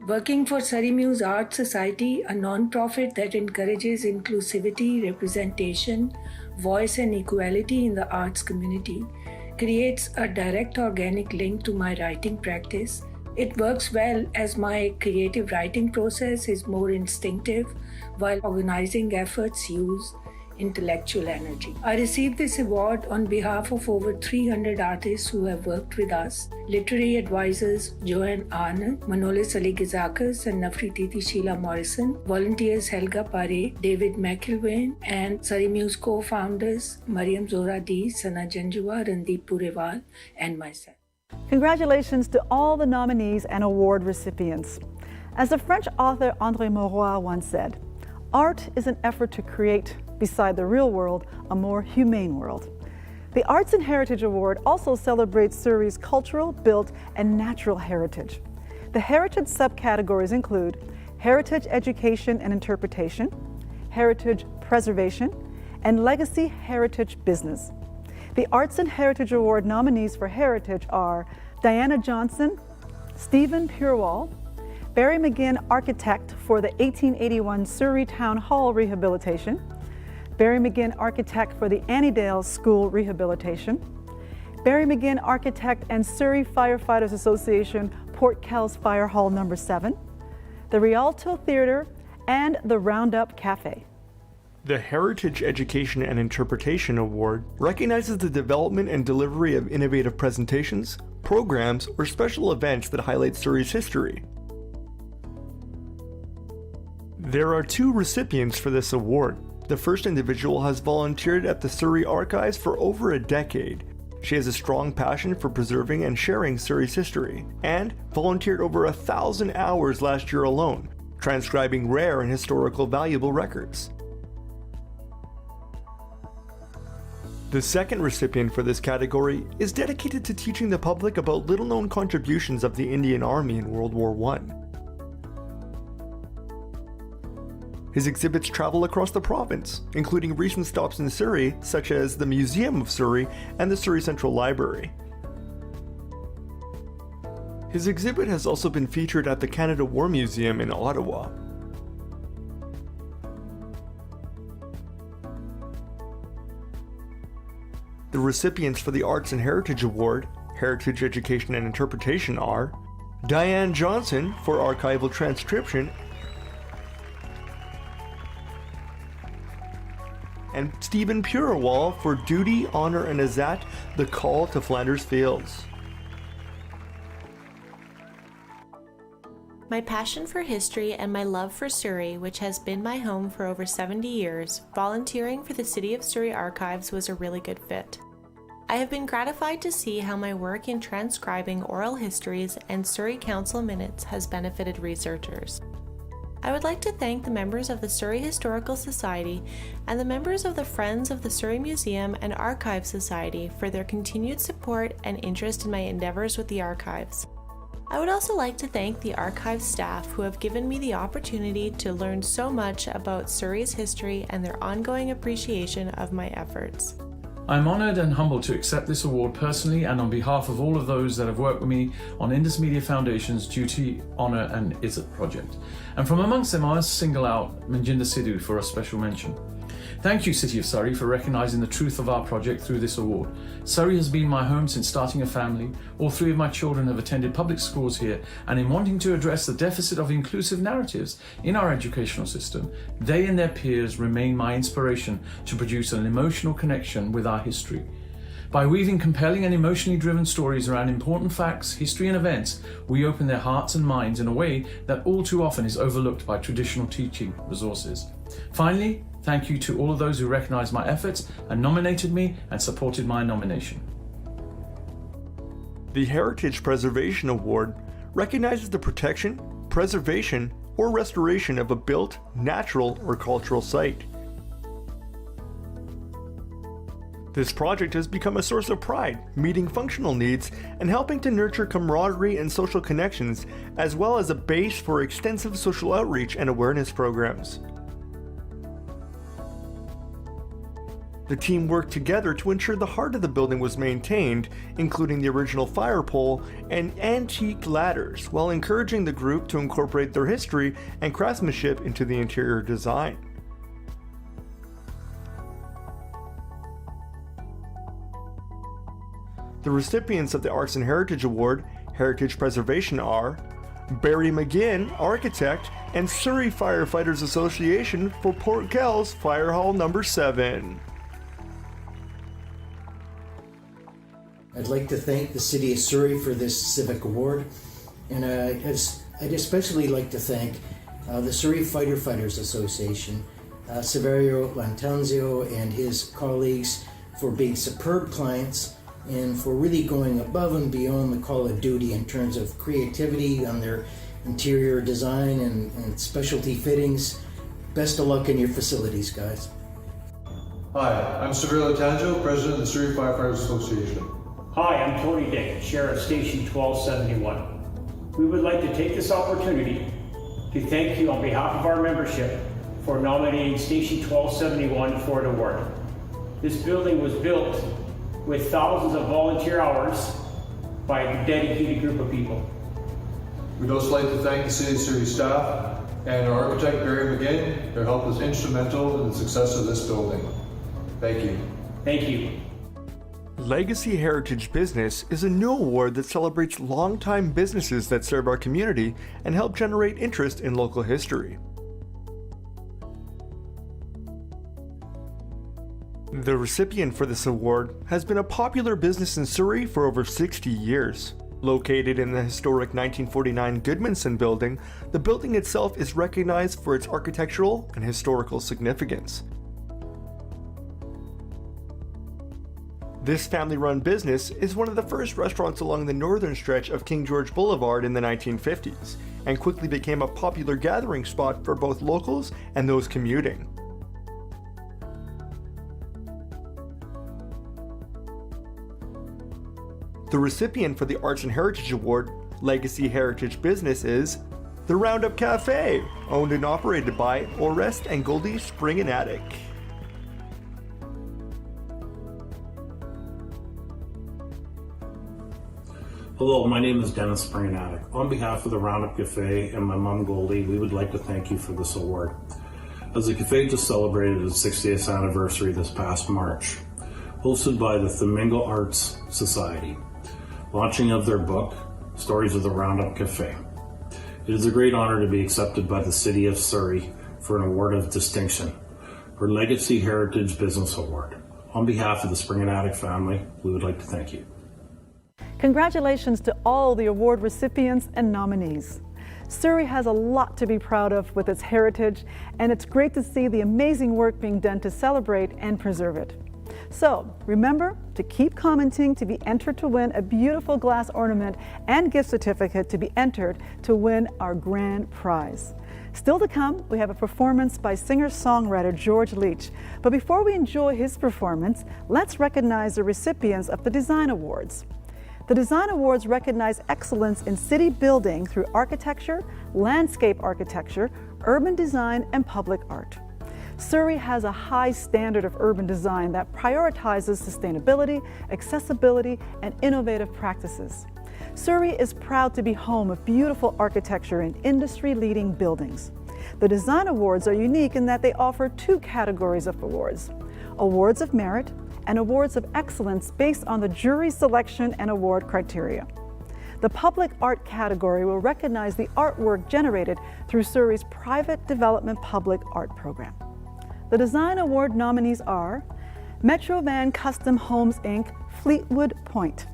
Working for Surrey Muse Art Society, a non-profit that encourages inclusivity, representation, voice and equality in the arts community, creates a direct organic link to my writing practice, It works well as my creative writing process is more instinctive, while organizing efforts use intellectual energy. I received this award on behalf of over 300 artists who have worked with us, literary advisors Joanne Arnold, Manolis Ali Gizakas and Nafrititi Sheila Morrison, volunteers Helga Pare, David McIlwain, and Surrey Muse co-founders Mariam Zora D, Sana Janjua, Randeep Purewal, and myself. Congratulations to all the nominees and award recipients. As the French author André Maurois once said, art is an effort to create, beside the real world, a more humane world. The Arts and Heritage Award also celebrates Surrey's cultural, built, and natural heritage. The heritage subcategories include heritage education and interpretation, heritage preservation, and legacy heritage business. The Arts and Heritage Award nominees for heritage are Diana Johnson, Stephen Purewal, Barry McGinn, architect for the 1881 Surrey Town Hall rehabilitation, Barry McGinn, architect for the Annydale School rehabilitation, Barry McGinn, architect and Surrey Firefighters Association Port Kells Fire Hall No. 7, the Rialto Theatre, and the Roundup Cafe. The Heritage Education and Interpretation Award recognizes the development and delivery of innovative presentations, programs, or special events that highlight Surrey's history. There are 2 recipients for this award. The first individual has volunteered at the Surrey Archives for over a decade. She has a strong passion for preserving and sharing Surrey's history, and volunteered over 1,000 hours last year alone, transcribing rare and historical valuable records. The second recipient for this category is dedicated to teaching the public about little-known contributions of the Indian Army in World War I. His exhibits travel across the province, including recent stops in Surrey, such as the Museum of Surrey and the Surrey Central Library. His exhibit has also been featured at the Canada War Museum in Ottawa. The recipients for the Arts and Heritage Award, Heritage Education and Interpretation are Diane Johnson for archival transcription and Stephen Purewal for Duty, Honor, and Azat, The Call to Flanders Fields. My passion for history and my love for Surrey, which has been my home for over 70 years, volunteering for the City of Surrey Archives was a really good fit. I have been gratified to see how my work in transcribing oral histories and Surrey Council minutes has benefited researchers. I would like to thank the members of the Surrey Historical Society and the members of the Friends of the Surrey Museum and Archive Society for their continued support and interest in my endeavors with the archives. I would also like to thank the archive staff who have given me the opportunity to learn so much about Surrey's history and their ongoing appreciation of my efforts. I'm honoured and humbled to accept this award personally and on behalf of all of those that have worked with me on Indus Media Foundation's Duty, Honour and Izzat project. And from amongst them I must single out Manjinder Sidhu for a special mention. Thank you, City of Surrey, for recognising the truth of our project through this award. Surrey has been my home since starting a family. All 3 of my children have attended public schools here, and in wanting to address the deficit of inclusive narratives in our educational system, they and their peers remain my inspiration to produce an emotional connection with our history. By weaving compelling and emotionally driven stories around important facts, history and events, we open their hearts and minds in a way that all too often is overlooked by traditional teaching resources. Finally, thank you to all of those who recognised my efforts and nominated me and supported my nomination. The Heritage Preservation Award recognizes the protection, preservation, or restoration of a built, natural, or cultural site. This project has become a source of pride, meeting functional needs and helping to nurture camaraderie and social connections, as well as a base for extensive social outreach and awareness programs. The team worked together to ensure the heart of the building was maintained, including the original fire pole and antique ladders, while encouraging the group to incorporate their history and craftsmanship into the interior design. The recipients of the Arts and Heritage Award, Heritage Preservation are Barry McGinn, Architect, and Surrey Firefighters Association for Port Kells Fire Hall Number 7. I'd like to thank the City of Surrey for this civic award, and I'd especially like to thank the Surrey Firefighters Association, Severio Lantanzio and his colleagues for being superb clients and for really going above and beyond the call of duty in terms of creativity on their interior design and specialty fittings. Best of luck in your facilities, guys. Hi, I'm Severio Lantanzio, President of the Surrey Firefighters Association. Hi, I'm Tony Dick, Sheriff Station 1271. We would like to take this opportunity to thank you on behalf of our membership for nominating Station 1271 for an award. This building was built with thousands of volunteer hours by a dedicated group of people. We'd also like to thank the City of Surrey staff and our architect Barry McGinn. Their help was instrumental in the success of this building. Thank you. Thank you. Legacy Heritage Business is a new award that celebrates longtime businesses that serve our community and help generate interest in local history. The recipient for this award has been a popular business in Surrey for over 60 years. Located in the historic 1949 Goodmanson building, the building itself is recognized for its architectural and historical significance. This family-run business is one of the first restaurants along the northern stretch of King George Boulevard in the 1950s, and quickly became a popular gathering spot for both locals and those commuting. The recipient for the Arts and Heritage Award, Legacy Heritage Business, is the Roundup Cafe, owned and operated by Orest and Goldie Spring and Attic. Hello, my name is Dennis Spring-Attic. On behalf of the Roundup Cafe and my mom Goldie, we would like to thank you for this award. As the cafe just celebrated its 60th anniversary this past March, hosted by the Flamingo Arts Society, launching of their book, Stories of the Roundup Cafe. It is a great honor to be accepted by the City of Surrey for an award of distinction, for Legacy Heritage Business Award. On behalf of the Spring-Attic family, we would like to thank you. Congratulations to all the award recipients and nominees. Surrey has a lot to be proud of with its heritage, and it's great to see the amazing work being done to celebrate and preserve it. So remember to keep commenting to be entered to win a beautiful glass ornament and gift certificate to be entered to win our grand prize. Still to come, we have a performance by singer-songwriter George Leach. But before we enjoy his performance, let's recognize the recipients of the Design Awards. The Design Awards recognize excellence in city building through architecture, landscape architecture, urban design, and public art. Surrey has a high standard of urban design that prioritizes sustainability, accessibility, and innovative practices. Surrey is proud to be home of beautiful architecture and industry-leading buildings. The Design Awards are unique in that they offer two categories of awards: awards of merit and awards of excellence based on the jury selection and award criteria. The public art category will recognize the artwork generated through Surrey's private development public art program. The Design Award nominees are Metro Van Custom Homes Inc., Fleetwood Point,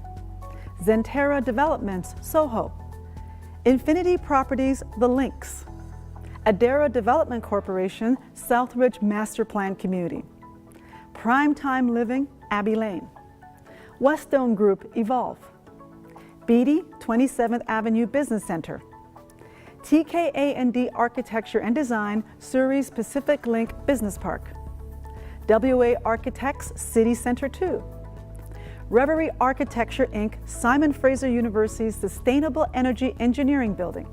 Zenterra Developments, Soho, Infinity Properties, The Links, Adara Development Corporation, Southridge Master Plan Community, Primetime Living, Abbey Lane, Westone Group, Evolve, Beatty, 27th Avenue Business Center, TKA&D Architecture and Design, Surrey's Pacific Link Business Park, WA Architects, City Center 2, Reverie Architecture Inc., Simon Fraser University's Sustainable Energy Engineering Building,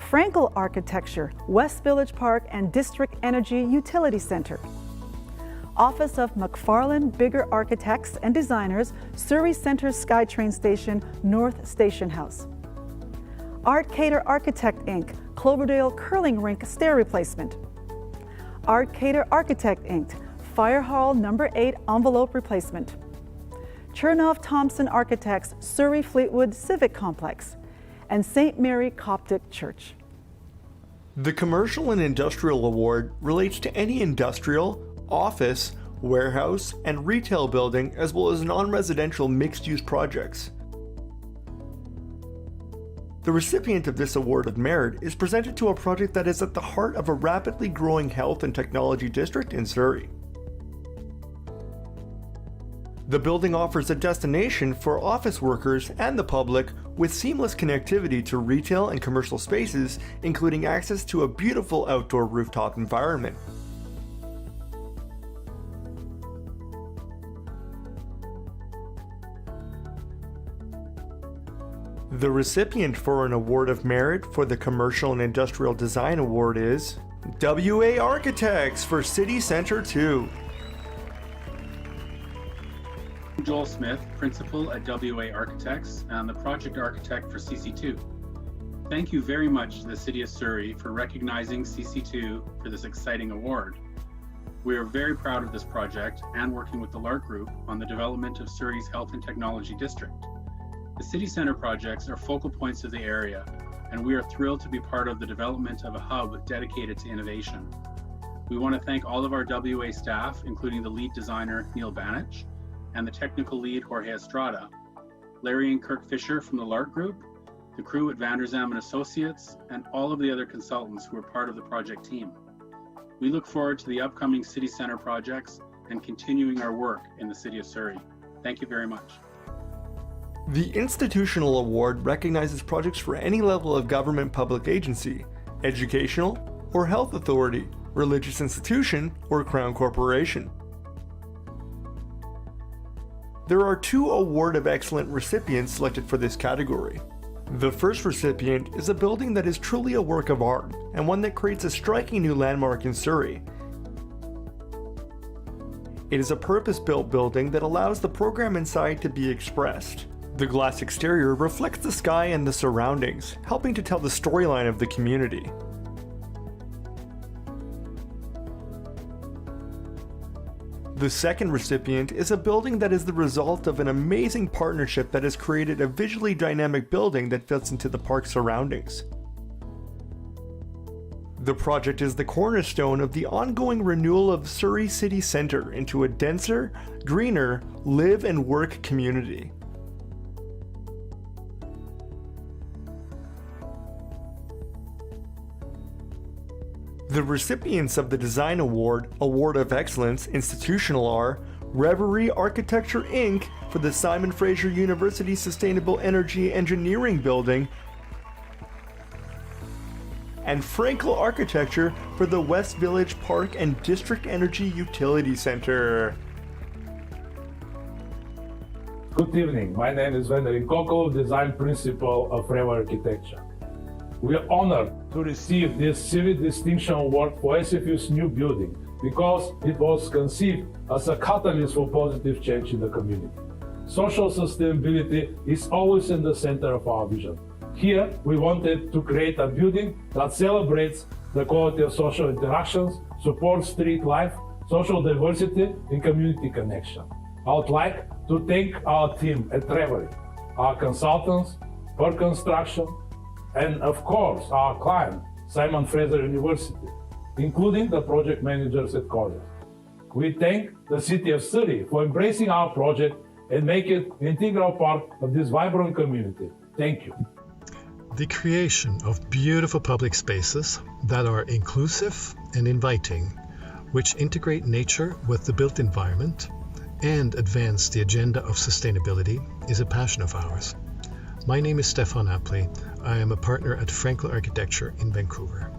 Frankel Architecture, West Village Park and District Energy Utility Center, Office of McFarlane Bigger Architects and Designers, Surrey Center SkyTrain Station, North Station House, Artcator Architect Inc., Cloverdale Curling Rink Stair Replacement, Artcator Architect Inc., Fire Hall No. 8 Envelope Replacement, Chernoff Thompson Architects Surrey Fleetwood Civic Complex, and St. Mary Coptic Church. The Commercial and Industrial Award relates to any industrial, office, warehouse, and retail building, as well as non-residential mixed-use projects. The recipient of this Award of Merit is presented to a project that is at the heart of a rapidly growing health and technology district in Surrey. The building offers a destination for office workers and the public with seamless connectivity to retail and commercial spaces, including access to a beautiful outdoor rooftop environment. The recipient for an Award of Merit for the Commercial and Industrial Design Award is WA Architects for City Centre 2. Joel Smith, Principal at WA Architects and the Project Architect for CC2. Thank you very much to the City of Surrey for recognizing CC2 for this exciting award. We are very proud of this project and working with the LARC Group on the development of Surrey's Health and Technology District. The City Centre projects are focal points of the area, and we are thrilled to be part of the development of a hub dedicated to innovation. We want to thank all of our WA staff, including the lead designer, Neil Banich, and the technical lead, Jorge Estrada, Larry and Kirk Fisher from the LARC Group, the crew at Vanderzam & Associates, and all of the other consultants who are part of the project team. We look forward to the upcoming City Centre projects and continuing our work in the City of Surrey. Thank you very much. The Institutional Award recognizes projects for any level of government public agency, educational or health authority, religious institution, or Crown Corporation. There are 2 Award of Excellent recipients selected for this category. The first recipient is a building that is truly a work of art, and one that creates a striking new landmark in Surrey. It is a purpose-built building that allows the program inside to be expressed. The glass exterior reflects the sky and the surroundings, helping to tell the storyline of the community. The second recipient is a building that is the result of an amazing partnership that has created a visually dynamic building that fits into the park surroundings. The project is the cornerstone of the ongoing renewal of Surrey City Centre into a denser, greener, live and work community. The recipients of the Design Award, Award of Excellence Institutional are Reverie Architecture Inc. for the Simon Fraser University Sustainable Energy Engineering Building, and Frankel Architecture for the West Village Park and District Energy Utility Center. Good evening, my name is Wendell Coco, Design Principal of Reverie Architecture. We are honored to receive this Civic Distinction Award for SFU's new building because it was conceived as a catalyst for positive change in the community. Social sustainability is always in the center of our vision. Here, we wanted to create a building that celebrates the quality of social interactions, supports street life, social diversity, and community connection. I would like to thank our team at Reverie, our consultants, for construction, and of course, our client, Simon Fraser University, including the project managers at college. We thank the City of Surrey for embracing our project and making it an integral part of this vibrant community. Thank you. The creation of beautiful public spaces that are inclusive and inviting, which integrate nature with the built environment and advance the agenda of sustainability, is a passion of ours. My name is Stefan Apley. I am a partner at Frankel Architecture in Vancouver.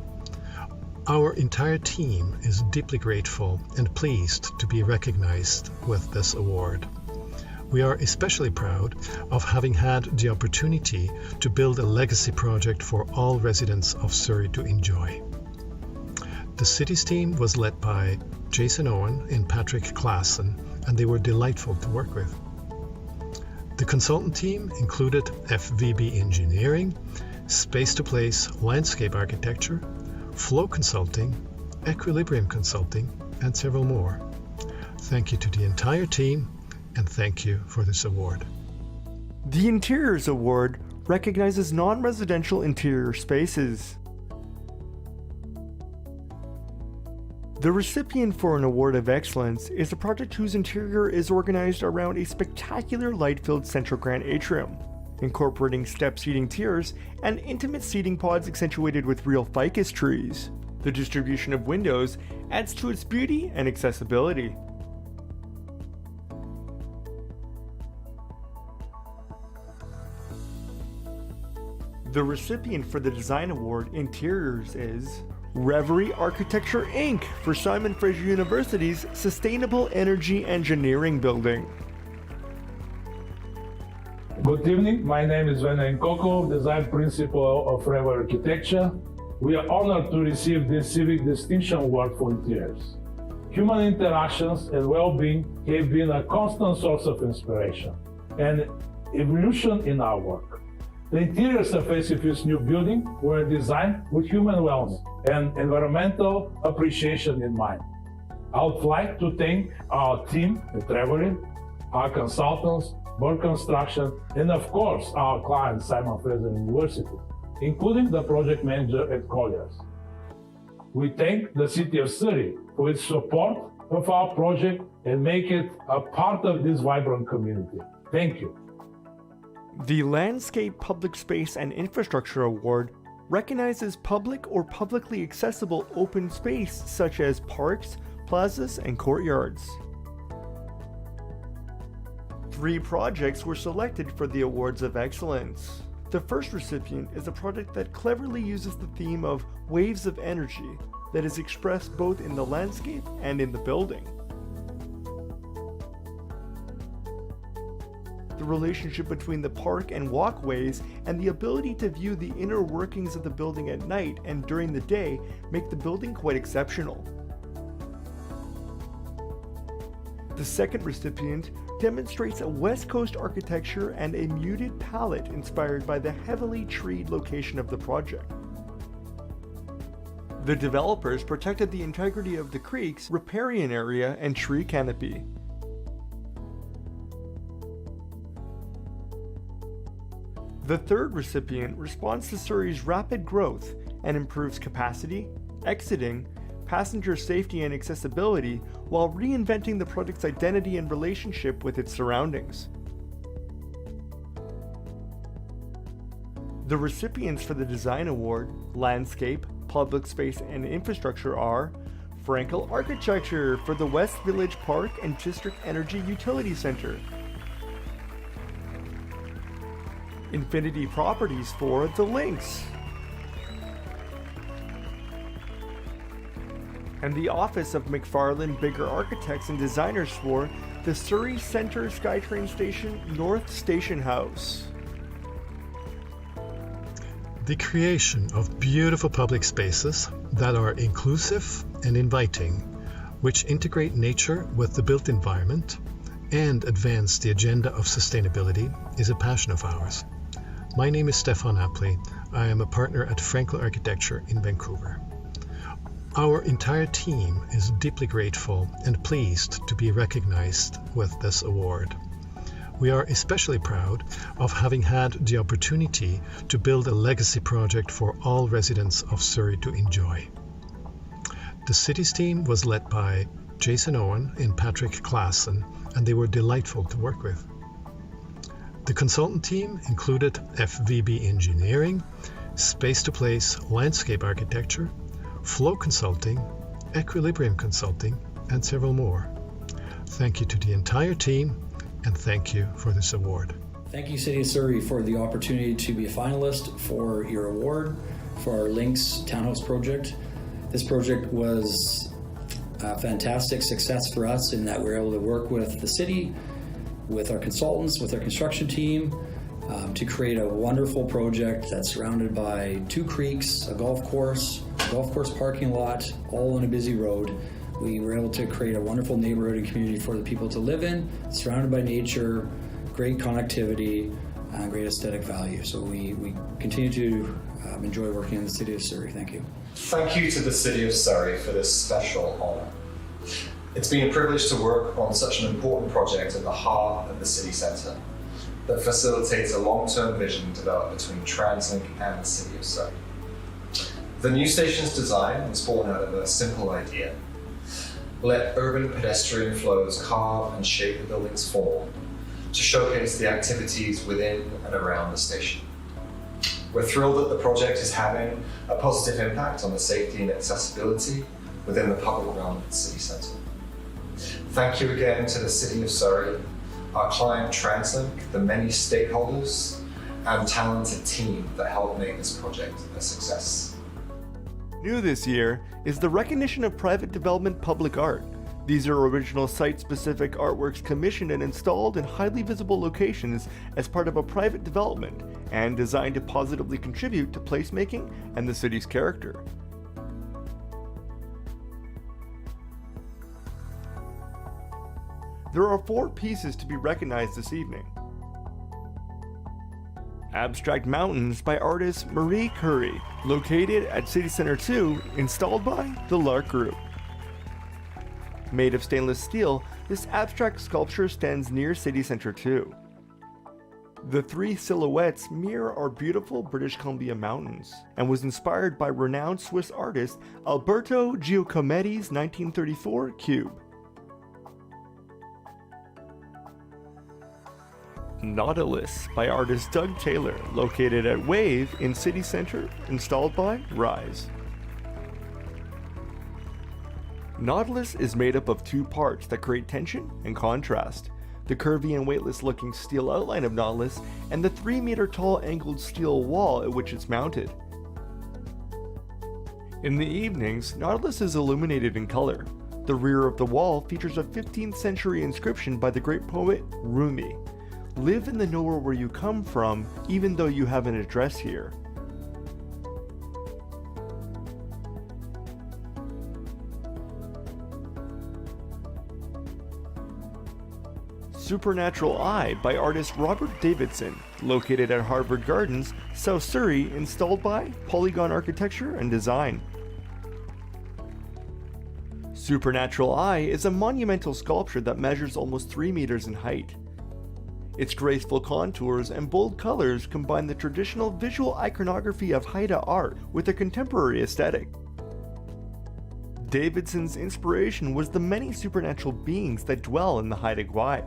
Our entire team is deeply grateful and pleased to be recognized with this award. We are especially proud of having had the opportunity to build a legacy project for all residents of Surrey to enjoy. The city's team was led by Jason Owen and Patrick Klassen, and they were delightful to work with. The consultant team included FVB Engineering, Space to Place Landscape Architecture, Flow Consulting, Equilibrium Consulting, and several more. Thank you to the entire team, and thank you for this award. The Interiors Award recognizes non-residential interior spaces. The recipient for an Award of Excellence is a project whose interior is organized around a spectacular light-filled central grand atrium, incorporating step seating tiers and intimate seating pods accentuated with real ficus trees. The distribution of windows adds to its beauty and accessibility. The recipient for the Design Award Interiors is Reverie Architecture Inc. for Simon Fraser University's Sustainable Energy Engineering Building. Good evening, my name is Werner Nkoko, Design Principal of Reverie Architecture. We are honored to receive this Civic Distinction Award for Interiors. Human interactions and well-being have been a constant source of inspiration and evolution in our work. The interior surface of this new building were designed with human wellness and environmental appreciation in mind. I would like to thank our team at Reverie, our consultants, Bird Construction, and of course our client Simon Fraser University, including the project manager at Colliers. We thank the City of Surrey for its support of our project and make it a part of this vibrant community. Thank you. The Landscape Public Space and Infrastructure Award recognizes public or publicly accessible open space such as parks, plazas, and courtyards. 3 projects were selected for the Awards of Excellence. The first recipient is a project that cleverly uses the theme of waves of energy that is expressed both in the landscape and in the building. The relationship between the park and walkways and the ability to view the inner workings of the building at night and during the day make the building quite exceptional. The second recipient demonstrates a West Coast architecture and a muted palette inspired by the heavily treed location of the project. The developers protected the integrity of the creek's riparian area and tree canopy. The third recipient responds to Surrey's rapid growth and improves capacity, exiting, passenger safety and accessibility while reinventing the project's identity and relationship with its surroundings. The recipients for the Design Award, Landscape, Public Space and Infrastructure are Frankel Architecture for the West Village Park and District Energy Utility Center, Infinity Properties for The Links, and the Office of McFarlane Bigger Architects and Designers for the Surrey Centre SkyTrain Station North Station House. The creation of beautiful public spaces that are inclusive and inviting, which integrate nature with the built environment and advance the agenda of sustainability, is a passion of ours. My name is Stefan Apley. I am a partner at Frankel Architecture in Vancouver. Our entire team is deeply grateful and pleased to be recognized with this award. We are especially proud of having had the opportunity to build a legacy project for all residents of Surrey to enjoy. The city's team was led by Jason Owen and Patrick Klassen, and they were delightful to work with. The consultant team included FVB Engineering, Space to Place Landscape Architecture, Flow Consulting, Equilibrium Consulting, and several more. Thank you to the entire team, and thank you for this award. Thank you, City of Surrey, for the opportunity to be a finalist for your award for our Links Townhouse project. This project was a fantastic success for us in that we were able to work with the city, with our consultants, with our construction team, to create a wonderful project that's surrounded by 2 creeks, a golf course parking lot, all on a busy road. We were able to create a wonderful neighborhood and community for the people to live in, surrounded by nature, great connectivity, great aesthetic value. So we continue to enjoy working in the City of Surrey. Thank you. Thank you to the City of Surrey for this special honour. It's been a privilege to work on such an important project at the heart of the city centre that facilitates a long-term vision developed between TransLink and the City of Surrey. The new station's design was born out of a simple idea. Let urban pedestrian flows carve and shape the building's form to showcase the activities within and around the station. We're thrilled that the project is having a positive impact on the safety and accessibility within the public realm of the city centre. Thank you again to the City of Surrey, our client TransLink, the many stakeholders and talented team that helped make this project a success. New this year is the recognition of private development public art. These are original site-specific artworks commissioned and installed in highly visible locations as part of a private development and designed to positively contribute to placemaking and the city's character. There are 4 pieces to be recognized this evening. Abstract Mountains by artist Marie Curie, located at City Centre 2, installed by the Lark Group. Made of stainless steel, this abstract sculpture stands near City Centre 2. The 3 silhouettes mirror our beautiful British Columbia mountains and was inspired by renowned Swiss artist Alberto Giacometti's 1934 cube. Nautilus by artist Doug Taylor, located at Wave in City Centre, installed by Rise. Nautilus is made up of 2 parts that create tension and contrast. The curvy and weightless looking steel outline of Nautilus and the 3-meter tall angled steel wall at which it's mounted. In the evenings, Nautilus is illuminated in color. The rear of the wall features a 15th century inscription by the great poet Rumi. Live in the nowhere where you come from, even though you have an address here. Supernatural Eye by artist Robert Davidson, located at Harvard Gardens, South Surrey, installed by Polygon Architecture and Design. Supernatural Eye is a monumental sculpture that measures almost 3 meters in height. Its graceful contours and bold colors combine the traditional visual iconography of Haida art with a contemporary aesthetic. Davidson's inspiration was the many supernatural beings that dwell in the Haida Gwaii.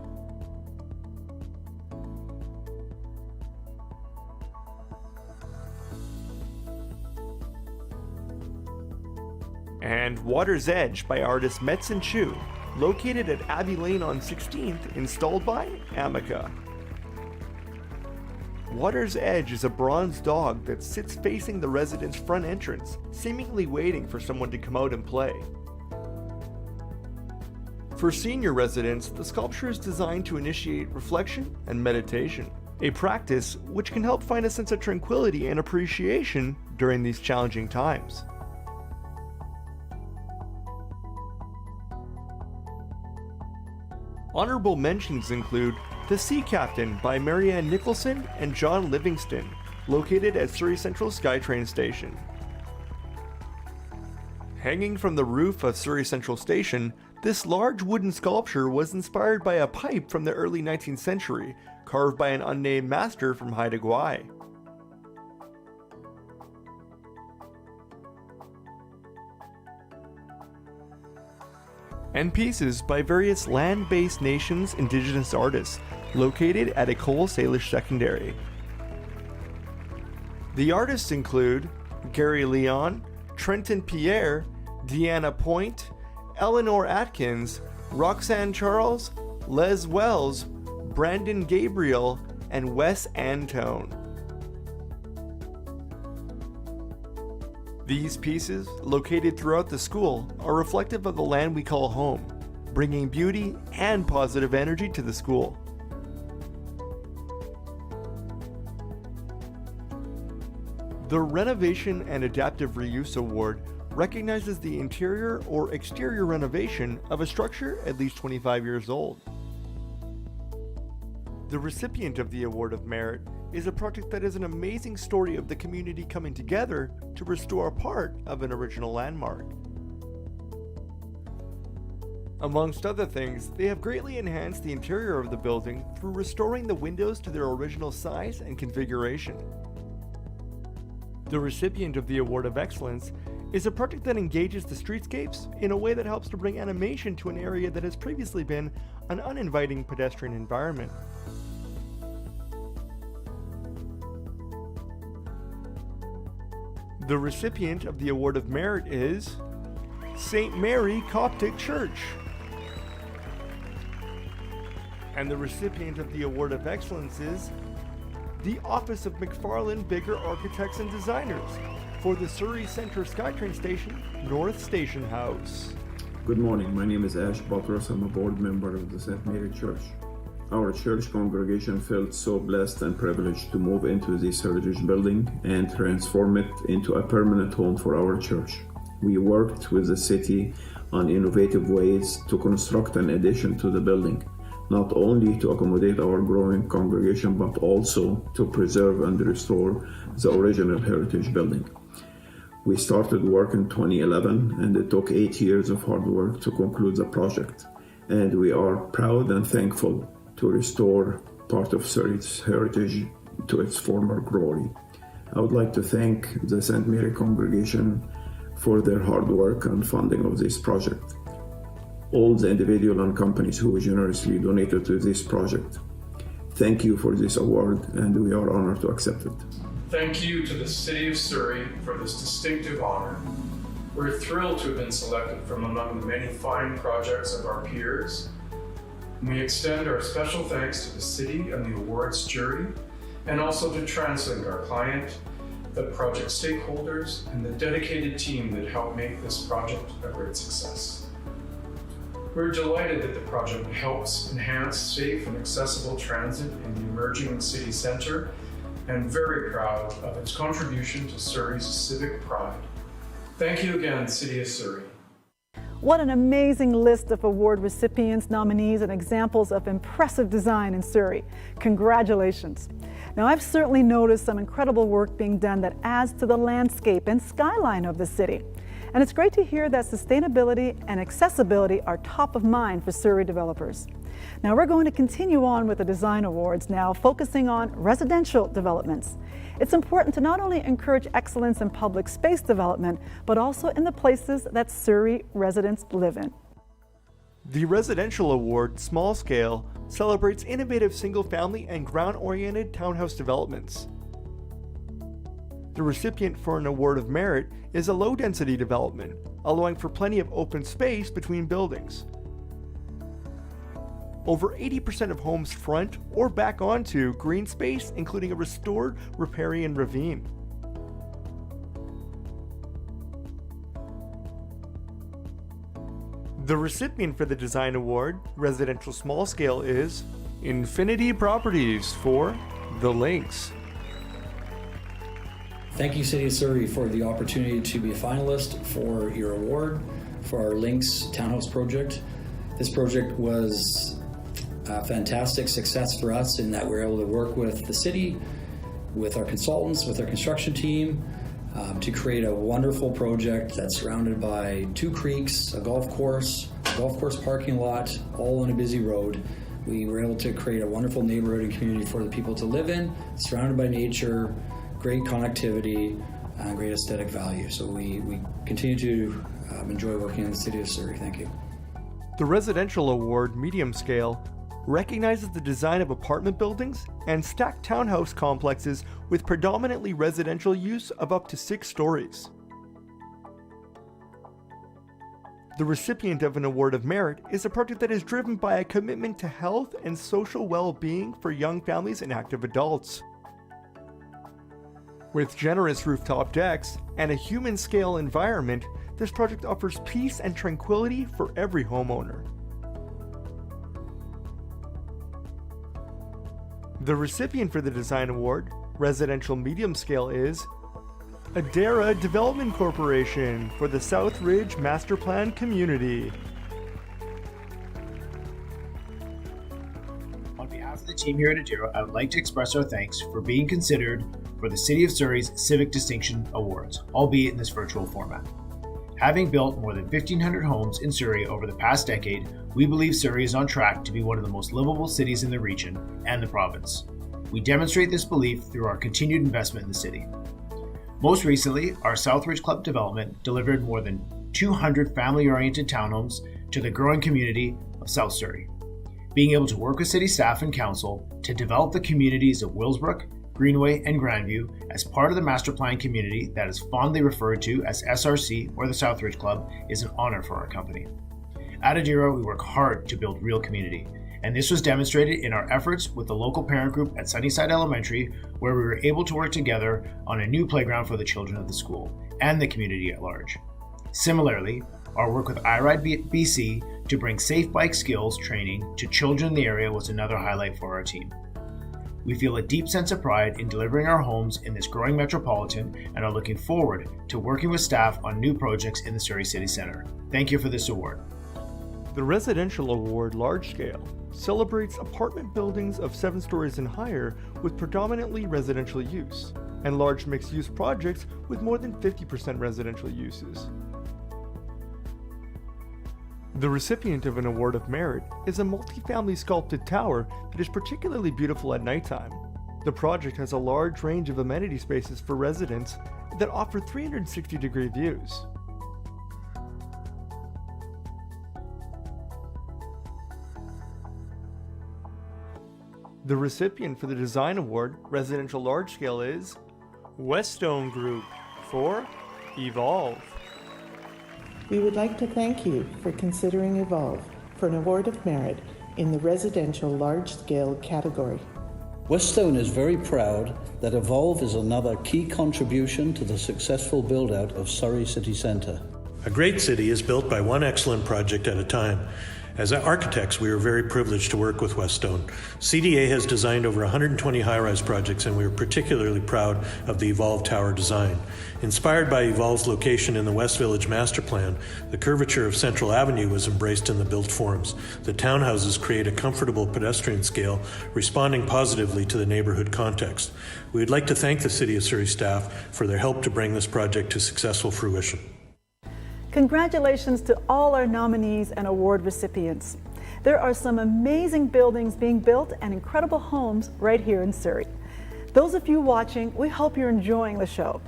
And Water's Edge by artist Metzen Chu, located at Abbey Lane on 16th, installed by Amica. Water's Edge is a bronze dog that sits facing the resident's front entrance, seemingly waiting for someone to come out and play. For senior residents, the sculpture is designed to initiate reflection and meditation, a practice which can help find a sense of tranquility and appreciation during these challenging times. Honorable mentions include The Sea Captain by Marianne Nicholson and John Livingston, located at Surrey Central SkyTrain Station. Hanging from the roof of Surrey Central Station, this large wooden sculpture was inspired by a pipe from the early 19th century, carved by an unnamed master from Haida Gwaii. And pieces by various land-based nations' indigenous artists, located at École Salish Secondary. The artists include Gary Leon, Trenton Pierre, Deanna Point, Eleanor Atkins, Roxanne Charles, Les Wells, Brandon Gabriel, and Wes Antone. These pieces, located throughout the school, are reflective of the land we call home, bringing beauty and positive energy to the school. The Renovation and Adaptive Reuse Award recognizes the interior or exterior renovation of a structure at least 25 years old. The recipient of the Award of Merit is a project that is an amazing story of the community coming together to restore a part of an original landmark. Amongst other things, they have greatly enhanced the interior of the building through restoring the windows to their original size and configuration. The recipient of the Award of Excellence is a project that engages the streetscapes in a way that helps to bring animation to an area that has previously been an uninviting pedestrian environment. The recipient of the Award of Merit is St. Mary Coptic Church. And the recipient of the Award of Excellence is the Office of McFarlane Bigger Architects and Designers for the Surrey Centre SkyTrain Station, North Station House. Good morning, my name is Ash Buttress. I'm a board member of the St. Mary Church. Our church congregation felt so blessed and privileged to move into this heritage building and transform it into a permanent home for our church. We worked with the city on innovative ways to construct an addition to the building, not only to accommodate our growing congregation, but also to preserve and restore the original heritage building. We started work in 2011, and it took 8 years of hard work to conclude the project. And we are proud and thankful to restore part of Surrey's heritage to its former glory. I would like to thank the St. Mary congregation for their hard work and funding of this project. All the individual and companies who generously donated to this project. Thank you for this award, and we are honored to accept it. Thank you to the City of Surrey for this distinctive honor. We're thrilled to have been selected from among the many fine projects of our peers. We extend our special thanks to the City and the awards jury, and also to TransLink, our client, the project stakeholders, and the dedicated team that helped make this project a great success. We're delighted that the project helps enhance safe and accessible transit in the emerging city centre, and very proud of its contribution to Surrey's civic pride. Thank you again, City of Surrey. What an amazing list of award recipients, nominees, and examples of impressive design in Surrey. Congratulations. Now, I've certainly noticed some incredible work being done that adds to the landscape and skyline of the city. And it's great to hear that sustainability and accessibility are top of mind for Surrey developers. Now, we're going to continue on with the design awards now, focusing on residential developments. It's important to not only encourage excellence in public space development, but also in the places that Surrey residents live in. The Residential Award Small Scale celebrates innovative single-family and ground-oriented townhouse developments. The recipient for an Award of Merit is a low-density development, allowing for plenty of open space between buildings. Over 80% of homes front or back onto green space, including a restored riparian ravine. The recipient for the Design Award, Residential Small Scale, is Infinity Properties for The Links. Thank you, City of Surrey, for the opportunity to be a finalist for your award for our Links Townhouse project. This project was a fantastic success for us in that we were able to work with the city, with our consultants, with our construction team, to create a wonderful project that's surrounded by 2 creeks, a golf course parking lot, all on a busy road. We were able to create a wonderful neighborhood and community for the people to live in, surrounded by nature, great connectivity, great aesthetic value. So we continue to enjoy working in the City of Surrey. Thank you. The Residential Award Medium Scale recognizes the design of apartment buildings and stacked townhouse complexes with predominantly residential use of up to 6 stories. The recipient of an Award of Merit is a project that is driven by a commitment to health and social well-being for young families and active adults. With generous rooftop decks and a human-scale environment, this project offers peace and tranquility for every homeowner. The recipient for the Design Award, Residential Medium Scale, is Adara Development Corporation for the South Ridge Master Plan Community. On behalf of the team here at Adara, I would like to express our thanks for being considered for the City of Surrey's Civic Distinction Awards, albeit in this virtual format. Having built more than 1,500 homes in Surrey over the past decade, we believe Surrey is on track to be one of the most livable cities in the region and the province. We demonstrate this belief through our continued investment in the city. Most recently, our Southridge Club development delivered more than 200 family-oriented townhomes to the growing community of South Surrey. Being able to work with city staff and council to develop the communities of Willsbrook, Greenway, and Grandview as part of the master plan community that is fondly referred to as SRC or the Southridge Club is an honor for our company. At Adira, we work hard to build real community, and this was demonstrated in our efforts with the local parent group at Sunnyside Elementary, where we were able to work together on a new playground for the children of the school and the community at large. Similarly, our work with iRide BC to bring safe bike skills training to children in the area was another highlight for our team. We feel a deep sense of pride in delivering our homes in this growing metropolitan and are looking forward to working with staff on new projects in the Surrey City Centre. Thank you for this award. The Residential Award Large Scale celebrates apartment buildings of 7 stories and higher with predominantly residential use, and large mixed-use projects with more than 50% residential uses. The recipient of an Award of Merit is a multi-family sculpted tower that is particularly beautiful at nighttime. The project has a large range of amenity spaces for residents that offer 360-degree views. The recipient for the Design Award Residential Large Scale is Westone Group for Evolve. We would like to thank you for considering Evolve for an Award of Merit in the Residential Large Scale category. Westone is very proud that Evolve is another key contribution to the successful build-out of Surrey City Centre. A great city is built by one excellent project at a time. As architects, we are very privileged to work with Westone. CDA has designed over 120 high-rise projects, and we are particularly proud of the Evolve Tower design. Inspired by Evolve's location in the West Village Master Plan, the curvature of Central Avenue was embraced in the built forms. The townhouses create a comfortable pedestrian scale, responding positively to the neighborhood context. We would like to thank the City of Surrey staff for their help to bring this project to successful fruition. Congratulations to all our nominees and award recipients. There are some amazing buildings being built and incredible homes right here in Surrey. Those of you watching, we hope you're enjoying the show.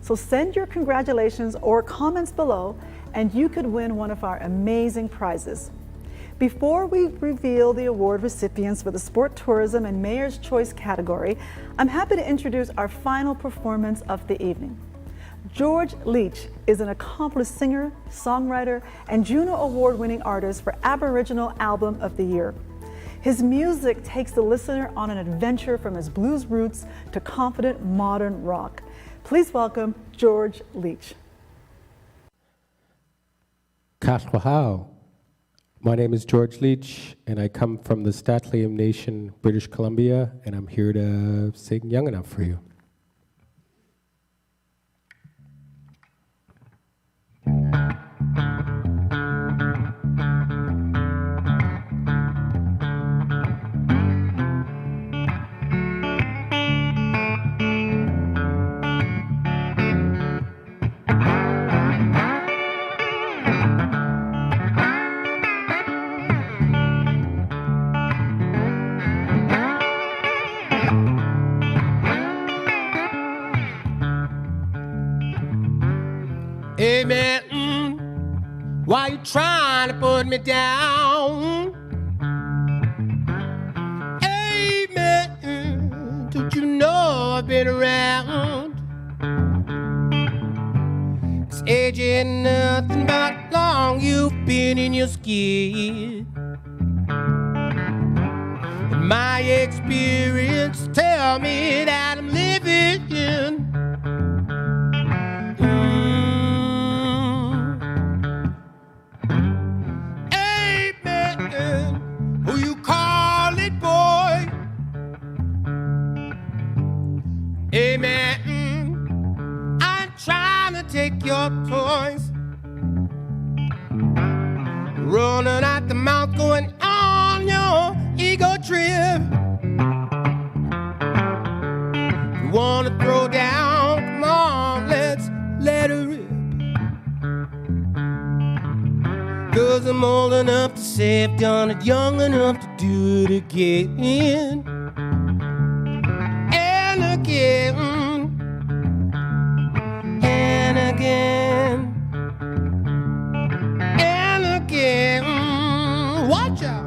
So send your congratulations or comments below and you could win one of our amazing prizes. Before we reveal the award recipients for the Sport Tourism and Mayor's Choice category, I'm happy to introduce our final performance of the evening. George Leach is an accomplished singer, songwriter, and Juno Award-winning artist for Aboriginal Album of the Year. His music takes the listener on an adventure from his blues roots to confident modern rock. Please welcome George Leach. Kashwahau. My name is George Leach, and I come from the Statliam Nation, British Columbia, and I'm here to sing Young Enough for you. Hey man, why you trying to put me down? Hey man, don't you know I've been around? 'Cause age ain't nothing but long you've been in your skin. And my experience tell me that I'm living. Who you call it, boy? Hey man, I'm trying to take your toys, running out the mouth, going on your ego trip. You wanna throw down? Come on, let's let her rip. I've done it young enough to do it again and again and again and again. Watch out.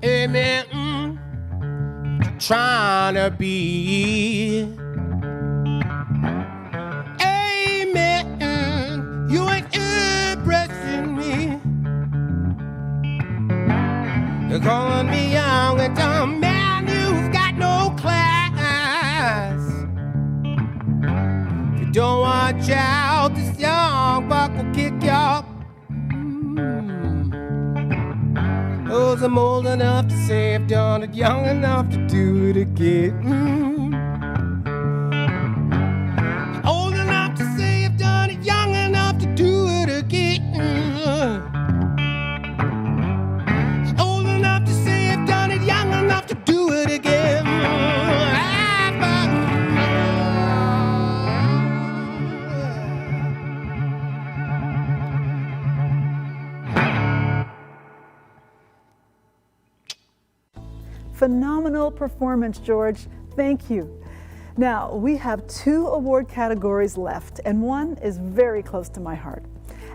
Amen. Trying to be. Amen. You ain't impressing me. You're calling me young and dumb, man. You've got no class. If you don't watch out, this young buck will kick you off. Cause I'm old enough to say I've done it, young enough to do it again. Old enough to say I've done it, young enough to do it again. Old enough to say I've done it, young enough to do it again. Phenomenal performance, George. Thank you. Now, we have 2 award categories left, and one is very close to my heart.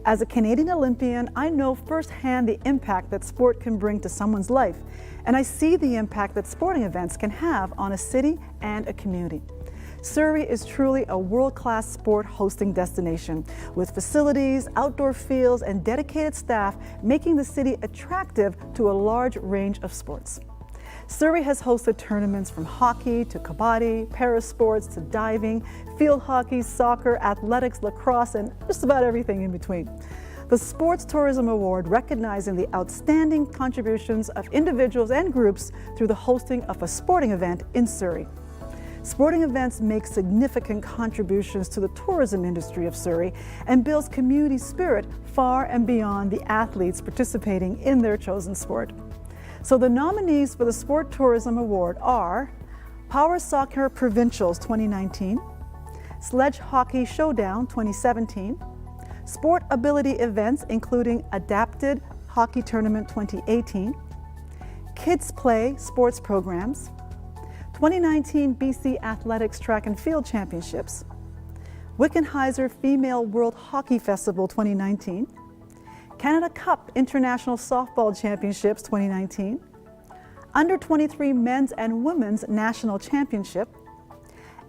As a Canadian Olympian, I know firsthand the impact that sport can bring to someone's life, and I see the impact that sporting events can have on a city and a community. Surrey is truly a world-class sport hosting destination with facilities, outdoor fields, and dedicated staff, making the city attractive to a large range of sports. Surrey has hosted tournaments from hockey to kabaddi, parasports to diving, field hockey, soccer, athletics, lacrosse, and just about everything in between. The Sports Tourism Award recognizing the outstanding contributions of individuals and groups through the hosting of a sporting event in Surrey. Sporting events make significant contributions to the tourism industry of Surrey and builds community spirit far and beyond the athletes participating in their chosen sport. So the nominees for the Sport Tourism Award are Power Soccer Provincials 2019, Sledge Hockey Showdown 2017, Sport Ability Events including Adapted Hockey Tournament 2018, Kids Play Sports Programs, 2019 BC Athletics Track and Field Championships, Wickenheiser Female World Hockey Festival 2019, Canada Cup International Softball Championships 2019, Under-23 Men's and Women's National Championship,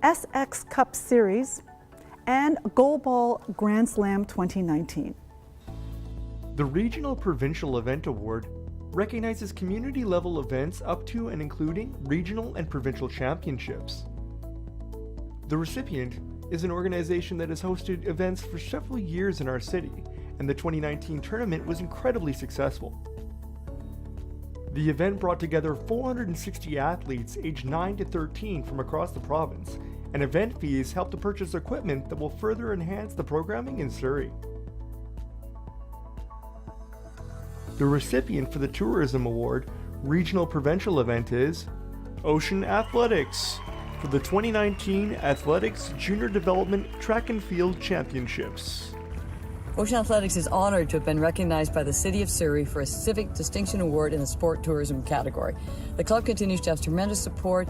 SX Cup Series, and Goalball Grand Slam 2019. The Regional Provincial Event Award recognizes community-level events up to and including regional and provincial championships. The recipient is an organization that has hosted events for several years in our city, and the 2019 tournament was incredibly successful. The event brought together 460 athletes aged 9 to 13 from across the province, and event fees helped to purchase equipment that will further enhance the programming in Surrey. The recipient for the Tourism Award Regional Provincial event is Ocean Athletics for the 2019 Athletics Junior Development Track and Field Championships. Ocean Athletics is honored to have been recognized by the City of Surrey for a Civic Distinction Award in the Sport Tourism category. The club continues to have tremendous support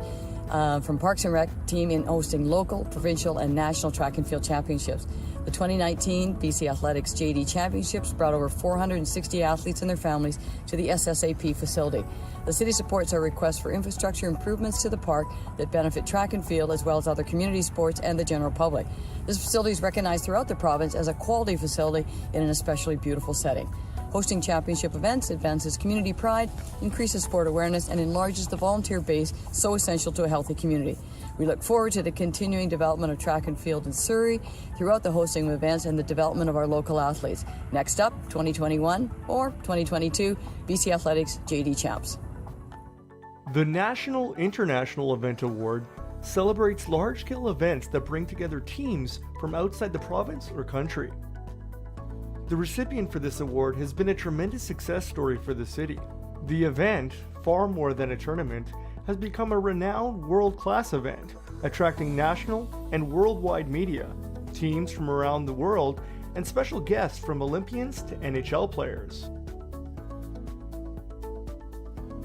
from Parks and Rec team in hosting local, provincial, and national track and field championships. The 2019 BC Athletics JD Championships brought over 460 athletes and their families to the SSAP facility. The city supports our request for infrastructure improvements to the park that benefit track and field as well as other community sports and the general public. This facility is recognized throughout the province as a quality facility in an especially beautiful setting. Hosting championship events advances community pride, increases sport awareness, and enlarges the volunteer base so essential to a healthy community. We look forward to the continuing development of track and field in Surrey throughout the hosting of events and the development of our local athletes. Next up, 2021 or 2022 BC Athletics JD Champs. The National International Event Award celebrates large-scale events that bring together teams from outside the province or country. The recipient for this award has been a tremendous success story for the city. The event, far more than a tournament, has become a renowned world-class event, attracting national and worldwide media, teams from around the world, and special guests from Olympians to NHL players.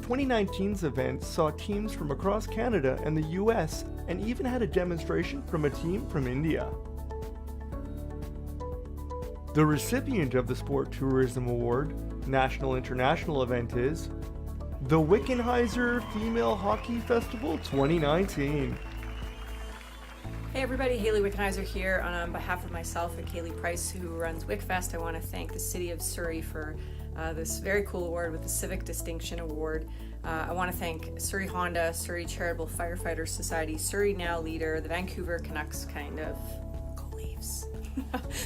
2019's event saw teams from across Canada and the US, and even had a demonstration from a team from India. The recipient of the Sport Tourism Award National International event is the Wickenheiser Female Hockey Festival 2019. Hey everybody, Haley Wickenheiser here. On behalf of myself and Kaylee Price, who runs WickFest, I want to thank the City of Surrey for this very cool award with the Civic Distinction Award. I want to thank Surrey Honda, Surrey Charitable Firefighter Society, Surrey Now Leader, the Vancouver Canucks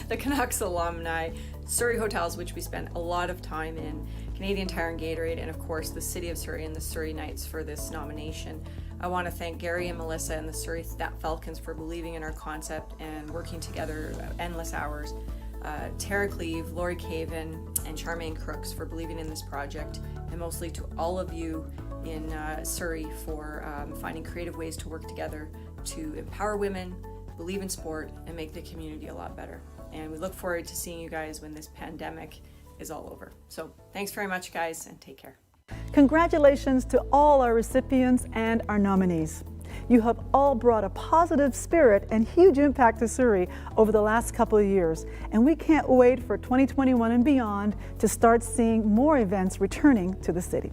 the Canucks alumni, Surrey Hotels, which we spent a lot of time in, Canadian Tire and Gatorade, and of course the City of Surrey and the Surrey Knights for this nomination. I want to thank Gary and Melissa and the Surrey Falcons for believing in our concept and working together endless hours. Tara Cleve, Lori Caven, and Charmaine Crooks for believing in this project, and mostly to all of you in Surrey for finding creative ways to work together to empower women, believe in sport, and make the community a lot better. And we look forward to seeing you guys when this pandemic is all over. So thanks very much, guys, and take care. Congratulations to all our recipients and our nominees. You have all brought a positive spirit and huge impact to Surrey over the last couple of years, and we can't wait for 2021 and beyond to start seeing more events returning to the city.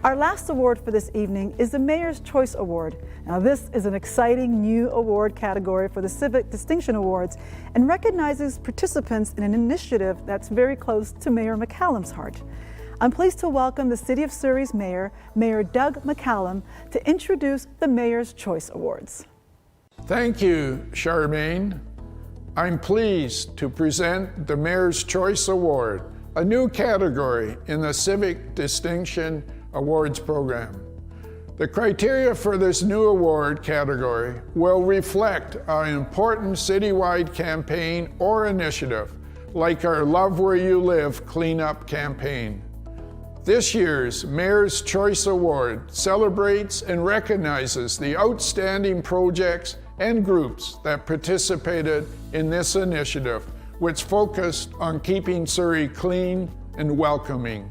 Our last award for this evening is the Mayor's Choice Award. Now, this is an exciting new award category for the Civic Distinction Awards and recognizes participants in an initiative that's very close to Mayor McCallum's heart. I'm pleased to welcome the City of Surrey's Mayor, Mayor Doug McCallum, to introduce the Mayor's Choice Awards. Thank you, Charmaine. I'm pleased to present the Mayor's Choice Award, a new category in the Civic Distinction Awards program. The criteria for this new award category will reflect an important citywide campaign or initiative, like our Love Where You Live cleanup campaign. This year's Mayor's Choice Award celebrates and recognizes the outstanding projects and groups that participated in this initiative, which focused on keeping Surrey clean and welcoming.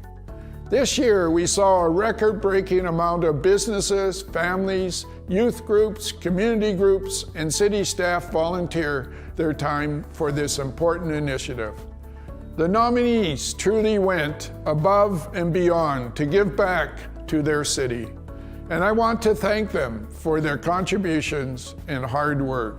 This year, we saw a record-breaking amount of businesses, families, youth groups, community groups, and city staff volunteer their time for this important initiative. The nominees truly went above and beyond to give back to their city, and I want to thank them for their contributions and hard work.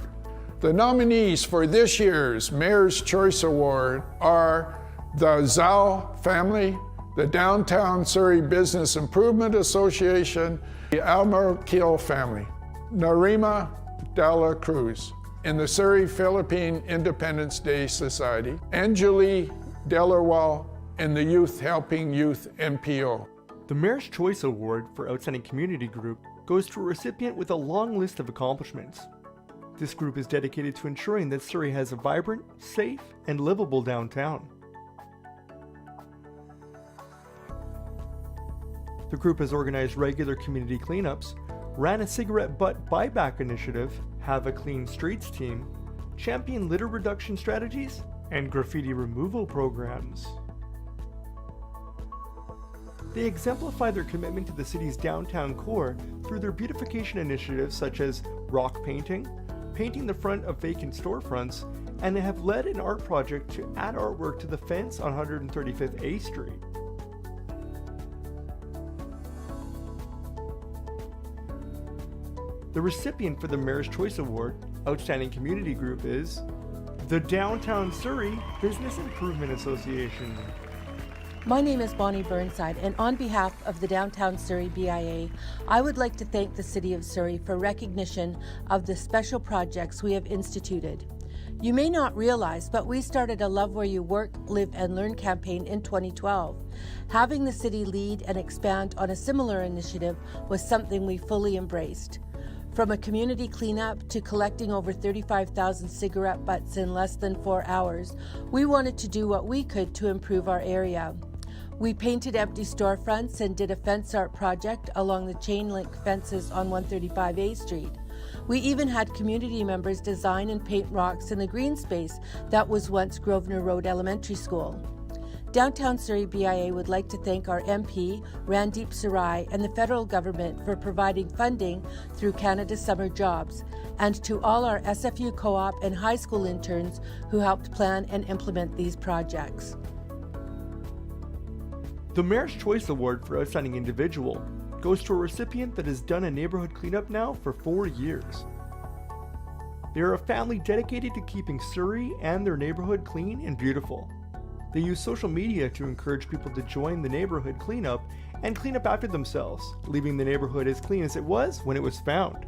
The nominees for this year's Mayor's Choice Award are the Zhao family, the Downtown Surrey Business Improvement Association, the Almaquil family, Narima Dela Cruz, and the Surrey Philippine Independence Day Society, and Julie Delarwal and the Youth Helping Youth NPO. The Mayor's Choice Award for Outstanding Community Group goes to a recipient with a long list of accomplishments. This group is dedicated to ensuring that Surrey has a vibrant, safe, and livable downtown. The group has organized regular community cleanups, ran a cigarette butt buyback initiative, have a clean streets team, championed litter reduction strategies, and graffiti removal programs. They exemplify their commitment to the city's downtown core through their beautification initiatives such as rock painting, painting the front of vacant storefronts, and they have led an art project to add artwork to the fence on 135th A Street. The recipient for the Mayor's Choice Award, Outstanding Community Group, is the Downtown Surrey Business Improvement Association. My name is Bonnie Burnside, and on behalf of the Downtown Surrey BIA, I would like to thank the City of Surrey for recognition of the special projects we have instituted. You may not realize, but we started a Love Where You Work, Live and Learn campaign in 2012. Having the city lead and expand on a similar initiative was something we fully embraced. From a community cleanup to collecting over 35,000 cigarette butts in less than 4 hours, we wanted to do what we could to improve our area. We painted empty storefronts and did a fence art project along the chain link fences on 135A Street. We even had community members design and paint rocks in the green space that was once Grosvenor Road Elementary School. Downtown Surrey BIA would like to thank our MP, Randeep Sarai, and the federal government for providing funding through Canada Summer Jobs, and to all our SFU co-op and high school interns who helped plan and implement these projects. The Mayor's Choice Award for Outstanding Individual goes to a recipient that has done a neighborhood cleanup now for 4 years. They are a family dedicated to keeping Surrey and their neighborhood clean and beautiful. They use social media to encourage people to join the neighborhood cleanup and clean up after themselves, leaving the neighborhood as clean as it was when it was found.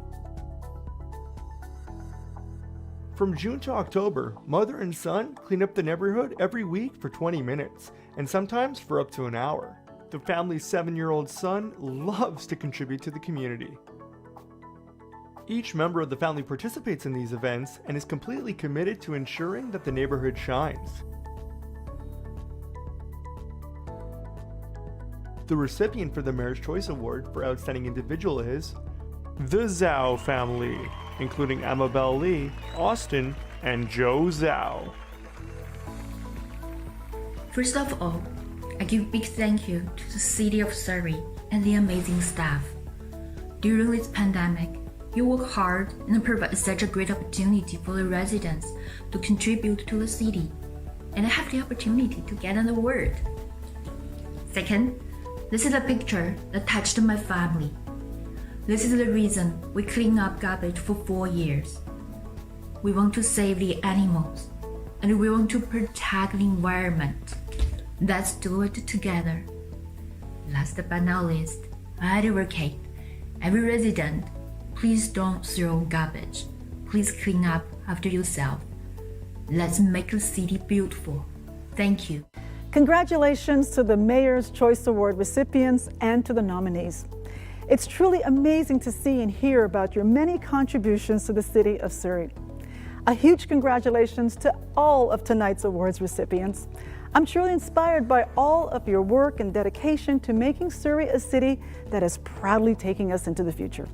From June to October, mother and son clean up the neighborhood every week for 20 minutes, and sometimes for up to an hour. The family's 7-year-old son loves to contribute to the community. Each member of the family participates in these events and is completely committed to ensuring that the neighborhood shines. The recipient for the Mayor's Choice Award for Outstanding Individual is the Zhao family, including Amabel Lee, Austin, and Joe Zhao. First of all, I give big thank you to the City of Surrey and the amazing staff. During this pandemic, you work hard and provide such a great opportunity for the residents to contribute to the city, and I have the opportunity to get an award. Second, this is a picture that touched my family. This is the reason we clean up garbage for 4 years. We want to save the animals, and we want to protect the environment. Let's do it together. Last but not least, I advocate every resident, please don't throw garbage. Please clean up after yourself. Let's make the city beautiful. Thank you. Congratulations to the Mayor's Choice Award recipients and to the nominees. It's truly amazing to see and hear about your many contributions to the City of Surrey. A huge congratulations to all of tonight's awards recipients. I'm truly inspired by all of your work and dedication to making Surrey a city that is proudly taking us into the future.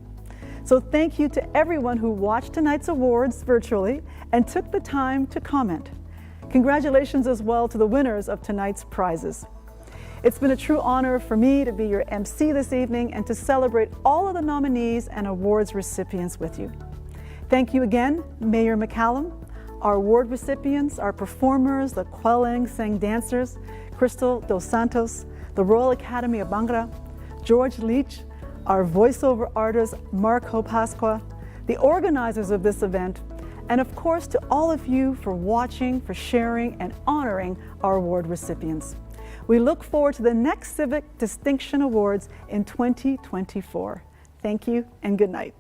So thank you to everyone who watched tonight's awards virtually and took the time to comment. Congratulations as well to the winners of tonight's prizes. It's been a true honor for me to be your MC this evening and to celebrate all of the nominees and awards recipients with you. Thank you again, Mayor McCallum, our award recipients, our performers, the Quelling Sing dancers, Crystal Dos Santos, the Royal Academy of Bhangra, George Leach, our voiceover artist, Mark Hopasqua, the organizers of this event, and of course to all of you for watching, for sharing, and honoring our award recipients. We look forward to the next Civic Distinction Awards in 2024. Thank you and good night.